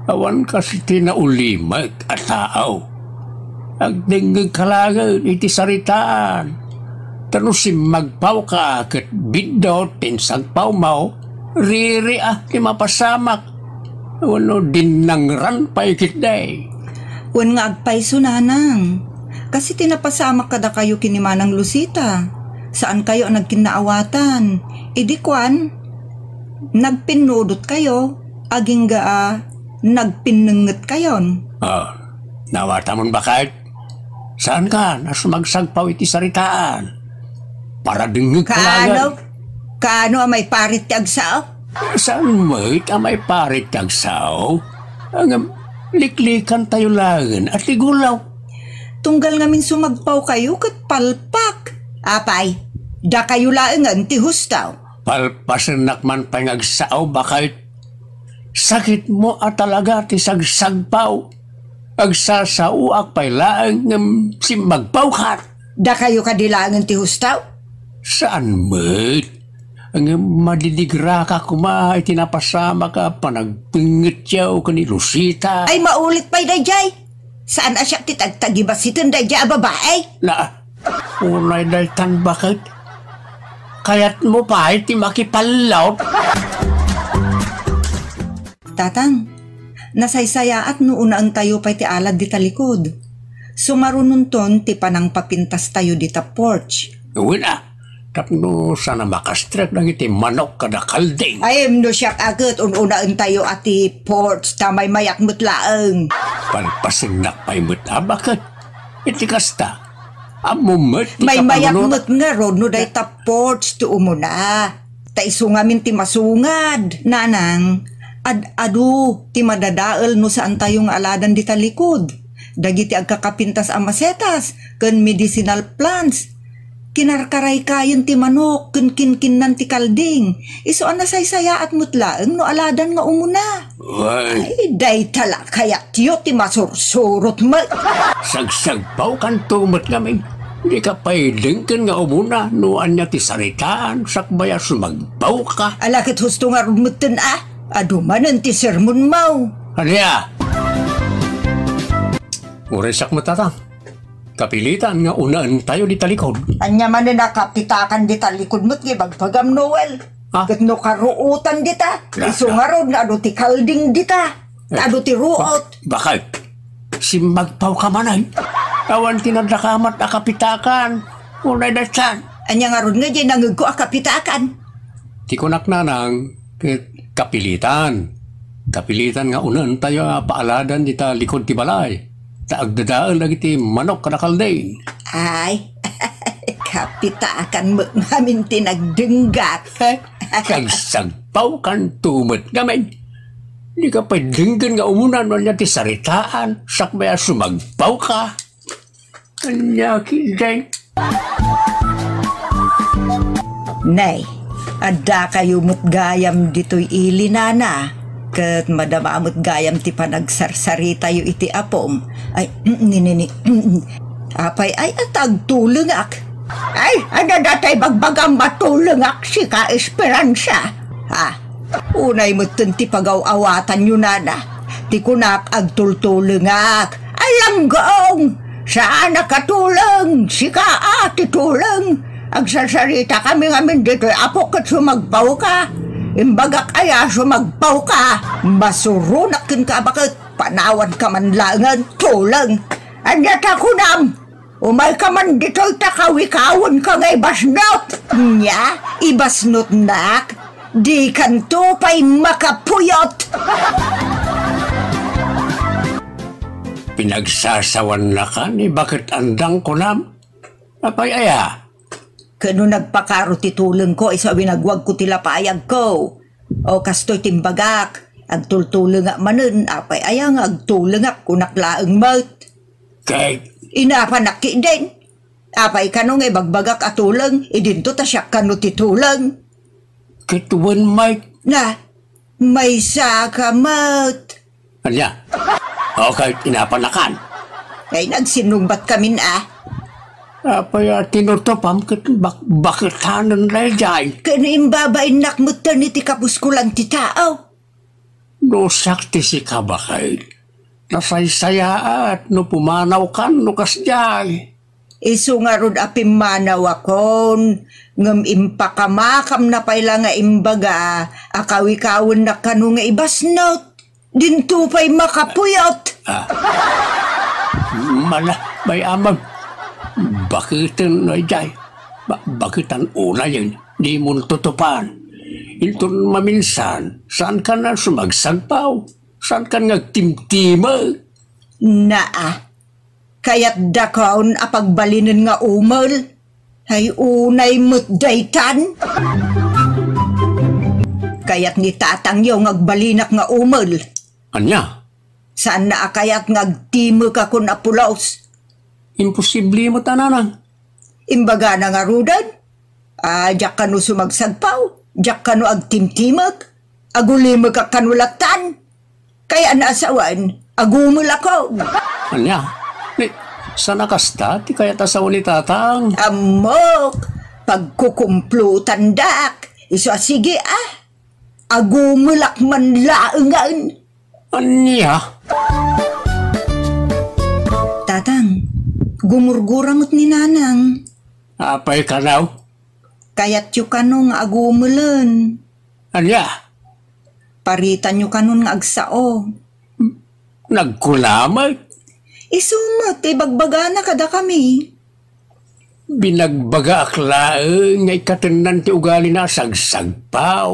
Awan kasi tinaulimag at tao. Agdingig kalagan, iti saritaan. Tanusim magpaw ka, kat bidot, tinsagpaw mo, riri ti mapasamak. Wano din nang ranpay kitday. Wan nga agpaiso nanang. Kasi tinapasamak kada kayo kinimanang Lucita. Saan kayo nagkinaawatan? Idi kwan, nagpinudot kayo, aging nagpinungot kayon. Nawata mon bakit? Saan ka? Nasumagsagpaw iti saritaan. Para dingig kalagan. Kaano may parit ti agsaw? Saan mo't amay parit agsaw? Ang liklikan tayo lagan at igulaw. Tunggal ngamin sumagpaw kayo kat palpak. Apay, da kayo laangan ti hustaw. Palpasanak man pangagsaw bakit? Sakit mo at talaga ti sagsagpaw. Agsasauak pa'y laang simbagpaw ka. Da kayo kadilangan ti hustaw? Saan mo't? Ang madidigra ka kuma, itinapasama ka, panagpingit yaw ka ni Lucita. Ay, maulit pa'y dayjay. Saan asyak ti tagtagibasitin dayjay babae? Unay daltan bakit? Kayat mo pa iti makipalaw. Tatang, nasaysayaat no unaan tayo pa'y ti alad di talikod. Sumarunun ton ti panang papintas tayo di ta porch. Gawin tapno sana makastrek ng iti manok kada kalding. Ay, no siyak agad ununaan tayo ati porch tamay mayak mutlaang. Palpasinnak pa'y bakit? Iti kasta. Amumot. May mayak mut nga ron no day ta porch to umuna. Ta isungamin ti masungad. Nanang, adu ti madadaal no saan tayong aladan di talikod. Dagiti agkakapintas amasetas ken medicinal plants. Kinarkaray kayon ti manok ken kinkinan ti kalding. Iso nasaysaya at mutlaeng no aladan nga umuna. Ay, day tala kaya tiyo ti masursurot mo. Sagsagpaw kan tumot kami. Di ka pwedeng ken nga umuna no anya ti saritaan sakbaya sumagpaw ka. Alakit husto nga rumutin adumanan ti sermon mo. Ano Uray sak matatang. Kapilitan nga unaan tayo di talikod. Anya man na nakapitakan di talikod mo't gibagpagam Noel. Ha? Kat no karuutan dita. La- Iso nga ron na ado ti kalding dita. Na ado ti ruot. Bakit? Si magpaw ka manay. Awan tinadakamat akapitakan. Unay dasan. Anya nga ron nga dyan nangag ko akapitakan. Ti kunak nanang kapilitan. Kapilitan nga unaan tayo paaladan di ta likod ti balay. Taagdadaan lagi ti manok kanakaldain. Ay, kapitakan mo namin tinagdenggat. Kag sagpaw kan tumot gamay. Di ka pa dinggan nga umunan mo niya ti saritaan. Sakbaya sumagpaw ka. Kanya kinday. Nay, ada kayo mo't gayam dito'y ilinana. Kat madamamot gayam ti panagsarsarita yu iti apom. Ay, nini. Apay ay atag tulungak. Ay, ano datay bagbagam matulungak si ka Esperanza. Ha? Unay mo't ti pagaw-awatan yu nana. Ti kunak agtultulungak. Alam gong, saan nakatulong si ka ati tulong. Agsasarita kami ngamin dito'y apo kat sumagpaw ka. Imbagak aya sumagpaw ka. Masurunak kin ka bakit panawan ka man langan tulong. Anya takunam, umay ka man dito'y takawikawon ka ngay basnot. Nya, ibasnot nak. Di kanto pa'y makapuyot. Pinagsasawan na ka ni bakit andang ko nam? Apay aya. Kano nagpakaro ti tulong ko, isa winagwag ko tilapayag ko. O kastoy timbagak, agtultulong nga manen, apay ayang agtulong nga kunaklaang mat. Kay Inapanaki din. Apay kano nga bagbagak atulong, idinto ta siya kano ti tulong. kituan Mike. Na, may sakamat. Anya? Okay, inapanakan. Ay nagsinumbat kami na. Apay tinutupam bakit hanan layjay. Kanimbabain nakmutan ni ti kapuskulan ti tao. No sakti si kabakay. Nasaysaya at no pumanaw kan no kasjay. Isu nga rod apimanaw akon, ngam impakamakam na payla nga imbaga, akawikawon na kanu nga ibasnot, dinto pa'y makapuyot. Mala, may amag. Bakitan na jay. Bakitan una yun. Di mo tutupan. Ito maminsan, saan ka na sumagsagpaw? Saan ka nagtimtimag? Naa, kaya't dakaon apagbalinin nga umol, ay unay mutdaytan. Kaya't ni tatang yung agbalinak nga umol, Anya? saan na kayat ngagtimog ako na pulaos. Imposible mo tananang. Imbaga na nga rudan, jak kanu sumagsagpaw, jak kanu agtimtimag, agulimag ka kanulatan. Kaya naasawan, agumul ako. Anya? Sana kasta, ti kaya tasaw ni tatang. Amok, pagkukumplutan dak, iso sige agumulak man laengan. Anya? Tatang, gumurguramot ni nanang, Apay ka raw? kaya't yu kanong agumulan. Anya? Paritan yu kanon nga agsao. Nagkulamay? Isumat, ibagbaga na kada kami. Binagbaga aklaeng nga ikatanan ti ugali na sagsagpaw.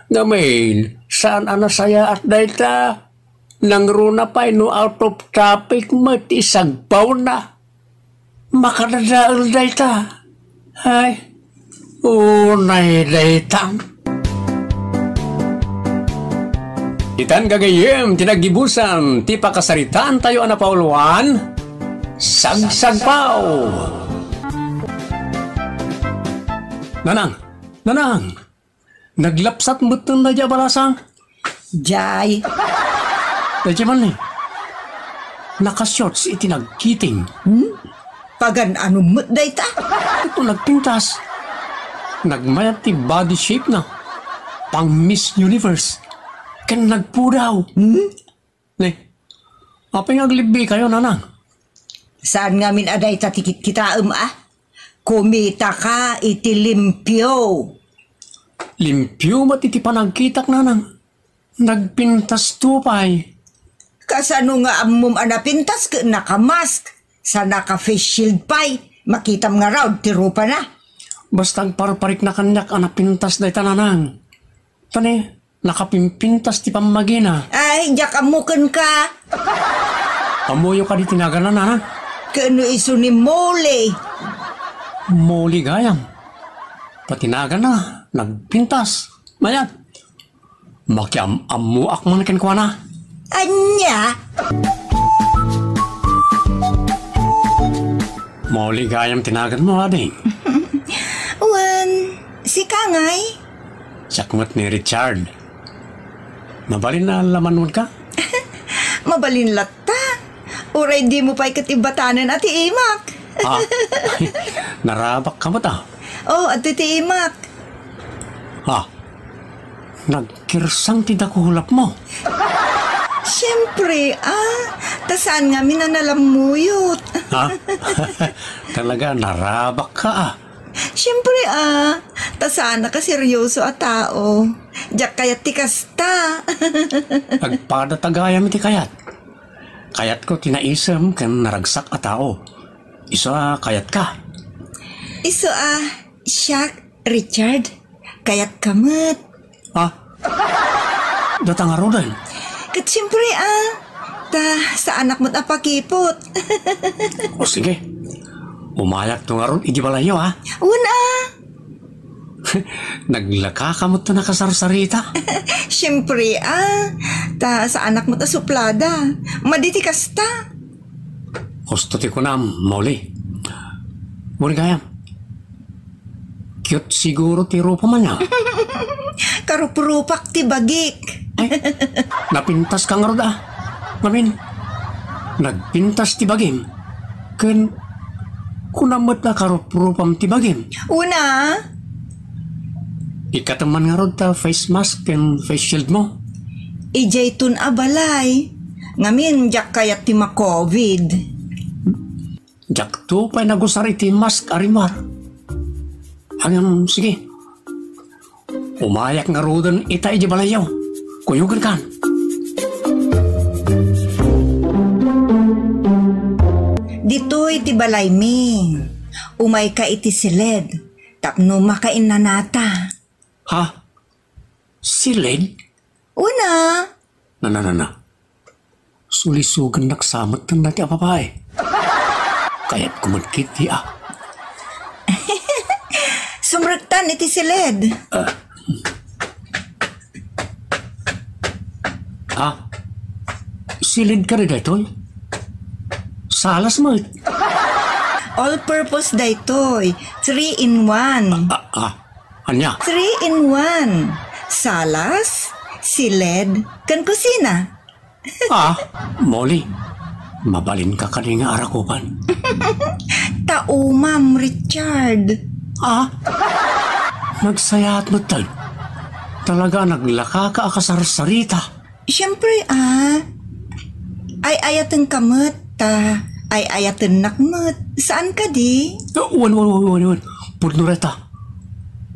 Ngamin, saan anasaya at dayta? Nangruna pa no out of topic mat isagpaw na. Makadadaal dayta. Ay, unay daytang. Itan gagayem, tinagibusan, ti pakasaritaan tayo anapauluan, sagsagpaw. Nanang, naglapsat mo ito na dya balasang. Jay, Daya man nakashorts iti nagkiting. pagan ano mo't dayta? Ito nagpintas. Nagmayat ti body shape na. Pang Miss Universe. Kan nagpudaw. Ne, apay naglibi kayo, nanang. Saan nga min aday tatikit kita Kumita ka iti limpyo. Limpyo matiti panagkitak nanang. Nagpintas tupay. Kasano nga amum anapintas ka nakamask. Sa naka-face shield pay. Makitam nga raw, tirupa na. Basta parparik na kanyak anapintas na itananang. Tani, nakapimpintas ti pamagina. Ay, diyak amukan ka. Amuyo ka di tinaganan nanang. Kano iso ni Mole. Moli gayam. Patinagan na, nagpintas. Mayat. Makiam-amuak man ken kwa na. Anya? Moli gayam tinagan mo ading. Wan, si Kangay. Sakmat ni Richard. Mabalin na laman mo ka? Mabalin lata. Uray di mo pa'y katibatanan at iimak. Ah, narabak ka mo ta? Oh, at iimak. Ha? Nagkirsang tidakulap mo. Siyempre, tasaan nga minanalamuyot. Ha? Talaga, narabak ka Siyempre, tasaan na ka seryoso at tao. Diyak kaya tikasta. Agpadatagayam iti kayat. Kayat ko tinaisam kan naragsak a tao. Isa kayat ka. Iso, siya, Richard, kayat kamot. Ha? Datang arudan. Kat siyempre, sa anak mo't apakipot. O sige. Umayak to nga ron, idibalayo Una, Naglaka ka mo to nakasarsarita. siyempre, sa anak mo't asuplada. Maditikas ta. Gusto ti ko na, Molly. Muli kaya. Cute siguro ti rupa man niya. Karupurupak ti bagik. Ay, napintas ka nga ron Mamin, nagpintas ti bagim. Kunamot na karupurupam ti bagim. Una, Ikataman nga ron ta face mask and face shield mo. ijay tun abalay. Ngamin, jak kayat ti ma-COVID. Jakto pa'y nagusar iti mask arimar. Hanggang, sige. Umayak nga rodan ita iji balayaw. Kuyugan kan. Dito'y ti balay mi. Umay ka iti siled. Tapno makain na nata. Ha? Silid? Una, Na. Sulisugan naksamot ng nati apapay. Kaya't kumagkit di sumragtan iti siled. Ha? Silid ka rin ditoy? Salas mo. All-purpose daytoy. 3-in-1. Anya? 3-in-1. Salas, siled, kan kusina. Molly. Mabalin ka kaninga arakupan. Tao, Ma'am Richard. Nagsayat mo tal. Talaga naglaka ka akasarsarita. Siyempre, ay ayatan kamot, ay ayatan nakmot. Saan ka di? Wan. Pudnureta.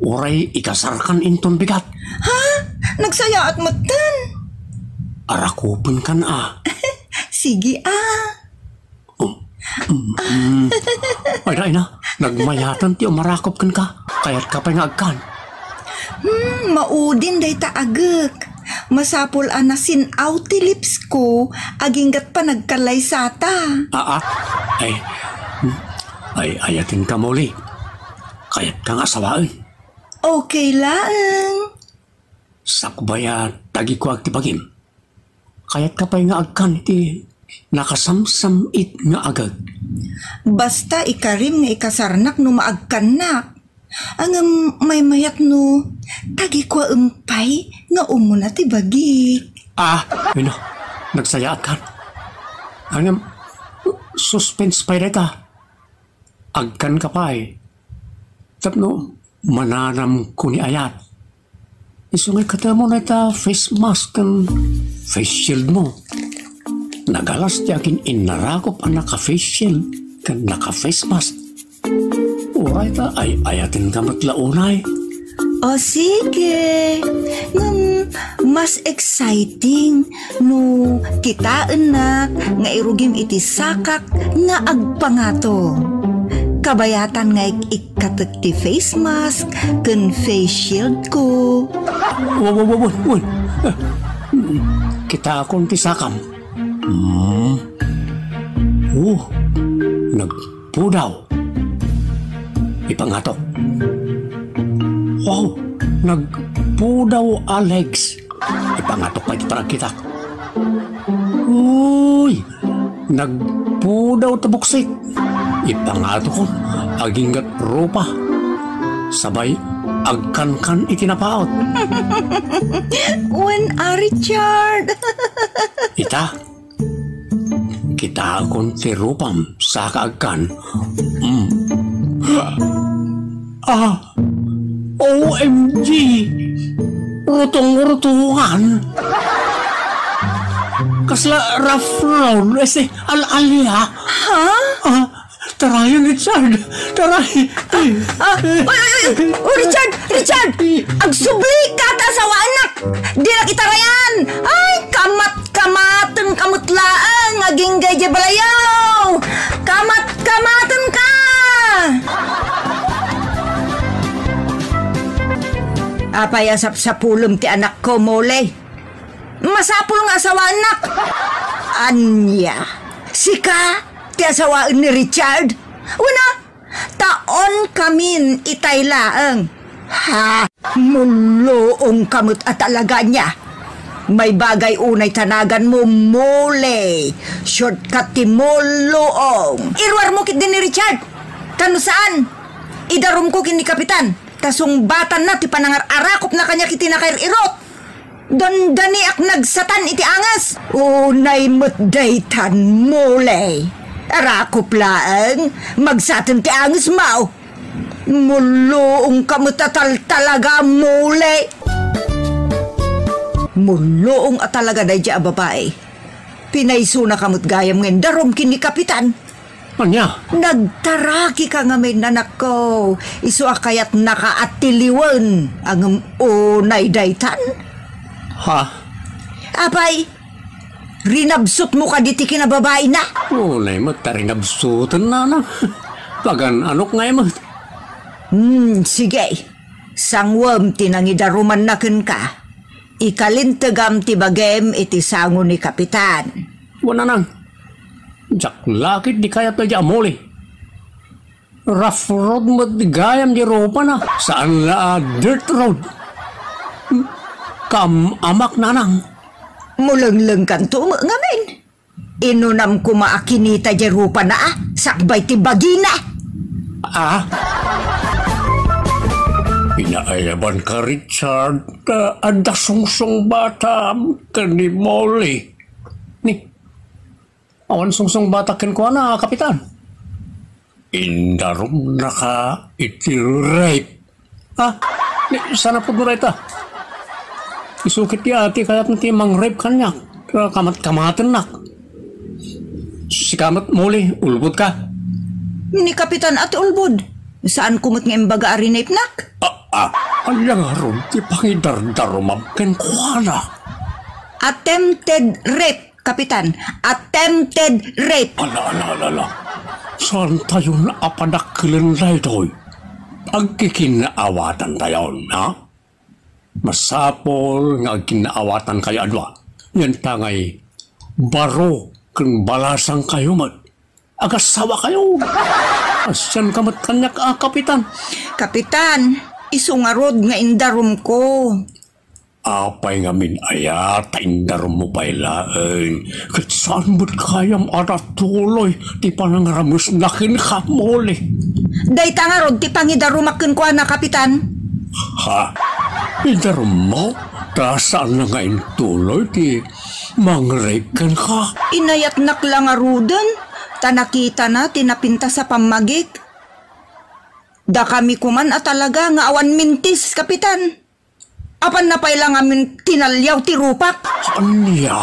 Oray ikasarkan inton bigat. Nagsayaat mo tan. Arakupin kan Sige, Ay na. Nagmayatan ti umarakop kan ka. Kaya't ka pa'y ngagkan. Maudin day ta agak. Masapol anasin out ti lips ko. Aginggat pa nagkalay sata. Ay ayatin ka muli. Kaya't kang asawaan. Okay lang. Sakbaya tagi ko agtibagim. Kaya't ka pa'y ngagkan ti nakasamsam it nga agad. Basta ikarim nga ikasarnak no maagkanak. Ang may mayat no, tagi ko umpay nga umuna ti bagik. Nagsayaan ka. Ang suspense pa rin ka. Agkan ka pa Tapno, mananam ko ni ayat. Isungay ka mo na ita face mask and face shield mo. nagalas tiyakin inarakop ang naka-face shield kan naka-face mask. Uray ta ay ayatin ka matlaunay. O sige, mas exciting no kitaan na nga irugim iti sakak nga agpangato. Kabayatan nga ikatek ti face mask ken face shield ko. Woy. Kita akong tisakam. Nagpudaw. Ipangatok. Wow, nagpudaw Alex. Ipangatok pa iti parang kita. Uy, nagpudaw tabuksik. Ipangatok ko, aginggat rupa. Sabay, agkan-kan itinapaot. When Richard? Kita akong tirupam sa kaagkan. OMG! Rutong-rutungan! Kasla rough road, al-alia. Ha? Tarayan, Richard! Taray! Richard! Agsubli ka ta sa anak! Di na kitarayan! Ay, kamat-kamaten kamutlaan! Aging gaya balayaw! Kamat-kamaten ka! Apay asap sa pulong ti anak ko, Mole. Masapul nga asawa anak. Anya, sika ti asawaan ni Richard. Una, taon kamin itaylaang. Ha, muloong kamot at alaga niya. May bagay unay tanagan mo, Mole. Shortcut ti moloong. Irwar mo kit din ni Richard. Kano saan? Idarum ko kini kapitan. Tasong batan na ti panangar-arakop na kanya kiti nakairot. Don dani ak nagsatan iti angas. Unay mo't daytan, Mole. Arakop laang, magsatan ti angas mao. Muloong kamutatal talaga, Mole. Muloong at talaga na dya babae. Pinaiso na kamut gayam ngayon darom kini kapitan. Anya? Nagtaraki ka nga may nanak ko. Iso akayat nakaatiliwan ang unay daytan. Ha? Apay, rinabsot mo ka diti kinababae na. Unay mo tarinabsutan na lang. Pagan anok ngay mo. Sige. Sangwam tinangidaruman na ken ka. Ikalintagam ti bagem iti sango ni kapitan. Wala nang. Jak lakit di kayat na dya Mole. Rough road mo di gayam di ropa na. Saan na dirt road? Kam amak nanang. Mulang-lang kanto mo ngamin. Inunam ko maakinita di ropa na sakbay ti bagina. Inaayaban ka, Richard. Anda sungsong bata ka ni Mole. Awan sungsong bata ken ko na, kapitan. Indarom na ka iti-rape. Sana po mo ita. Isukit ti ati kaya't nati mang-rape kanyak. Kamat-kamatan nak. Si kamat Mole, ulbod ka. Ni kapitan ati ulbod. Saan kumot nga imbaga arinape nak? Alang aron, ti pangidardarumam ken ko na. Attempted rape, kapitan. Attempted rape. Ala. Saan tayo na apadakilan na ito'y? Agkikinaawatan tayo, ha? Masapol nga agkinaawatan kayo adwa. Yan tangay baro kung balasang kayo mat. Agasawa kayo. Asyan ka mat kanyak, kapitan? Kapitan, isungarod nga indarum ko. Apay nga min ayat, indarum mo pailain. Kat saan mo't kayam aratuloy, di pa nangaramus nakin ka, Mole. Day tangarod, ti pangidarumakin ko na, kapitan. Ha? Indarum mo? Saan na nga intuloy, ti mangrekan ka? Inayat naklang arudan, tanakita na, tinapinta sa pamagik. Da kami kuman at talaga nga awan mintis, kapitan. Apan na pailang amin tinalyaw ti rupak. Anya?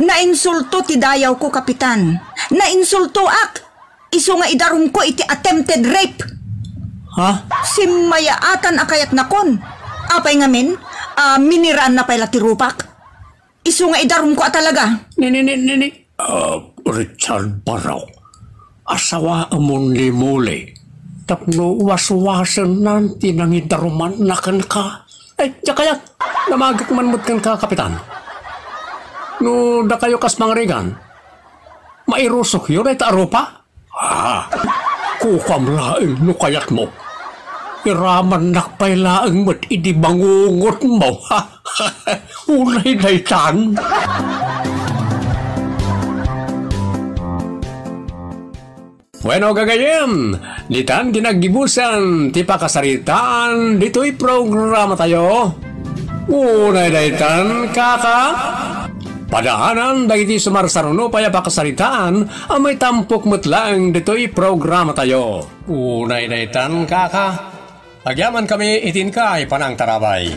Nainsulto ti dayaw ko, kapitan. Nainsulto ak. Iso nga idarum ko iti attempted rape. Ha? Simayaatan akayat nakon. Apay ngamin, miniraan na pala ti rupak. Iso nga idarum ko talaga. Nini. Richard Barraw, asawa amon ni muli. Tapno waswasan nanti nang idaruman nakan ka. Ay, kaya namagak man mo't kan ka, kapitan. No, da kayo kas mga regan. Mairusok yun ay taaropa? Kukam laing no kayat mo. Iraman nakpay laing mo't idibangungot mo, ha? Unay daytan. Bueno, gagayem, ditan ginagibusan, ti pakasaritaan, dito'y programa tayo. Unay daytan, kaka. Padahanan, dagiti sumarsaruno paya pakasaritaan, may tampok mutlang dito'y programa tayo. Unay daytan, kaka. Agyaman kami itin ka, panang tarabay.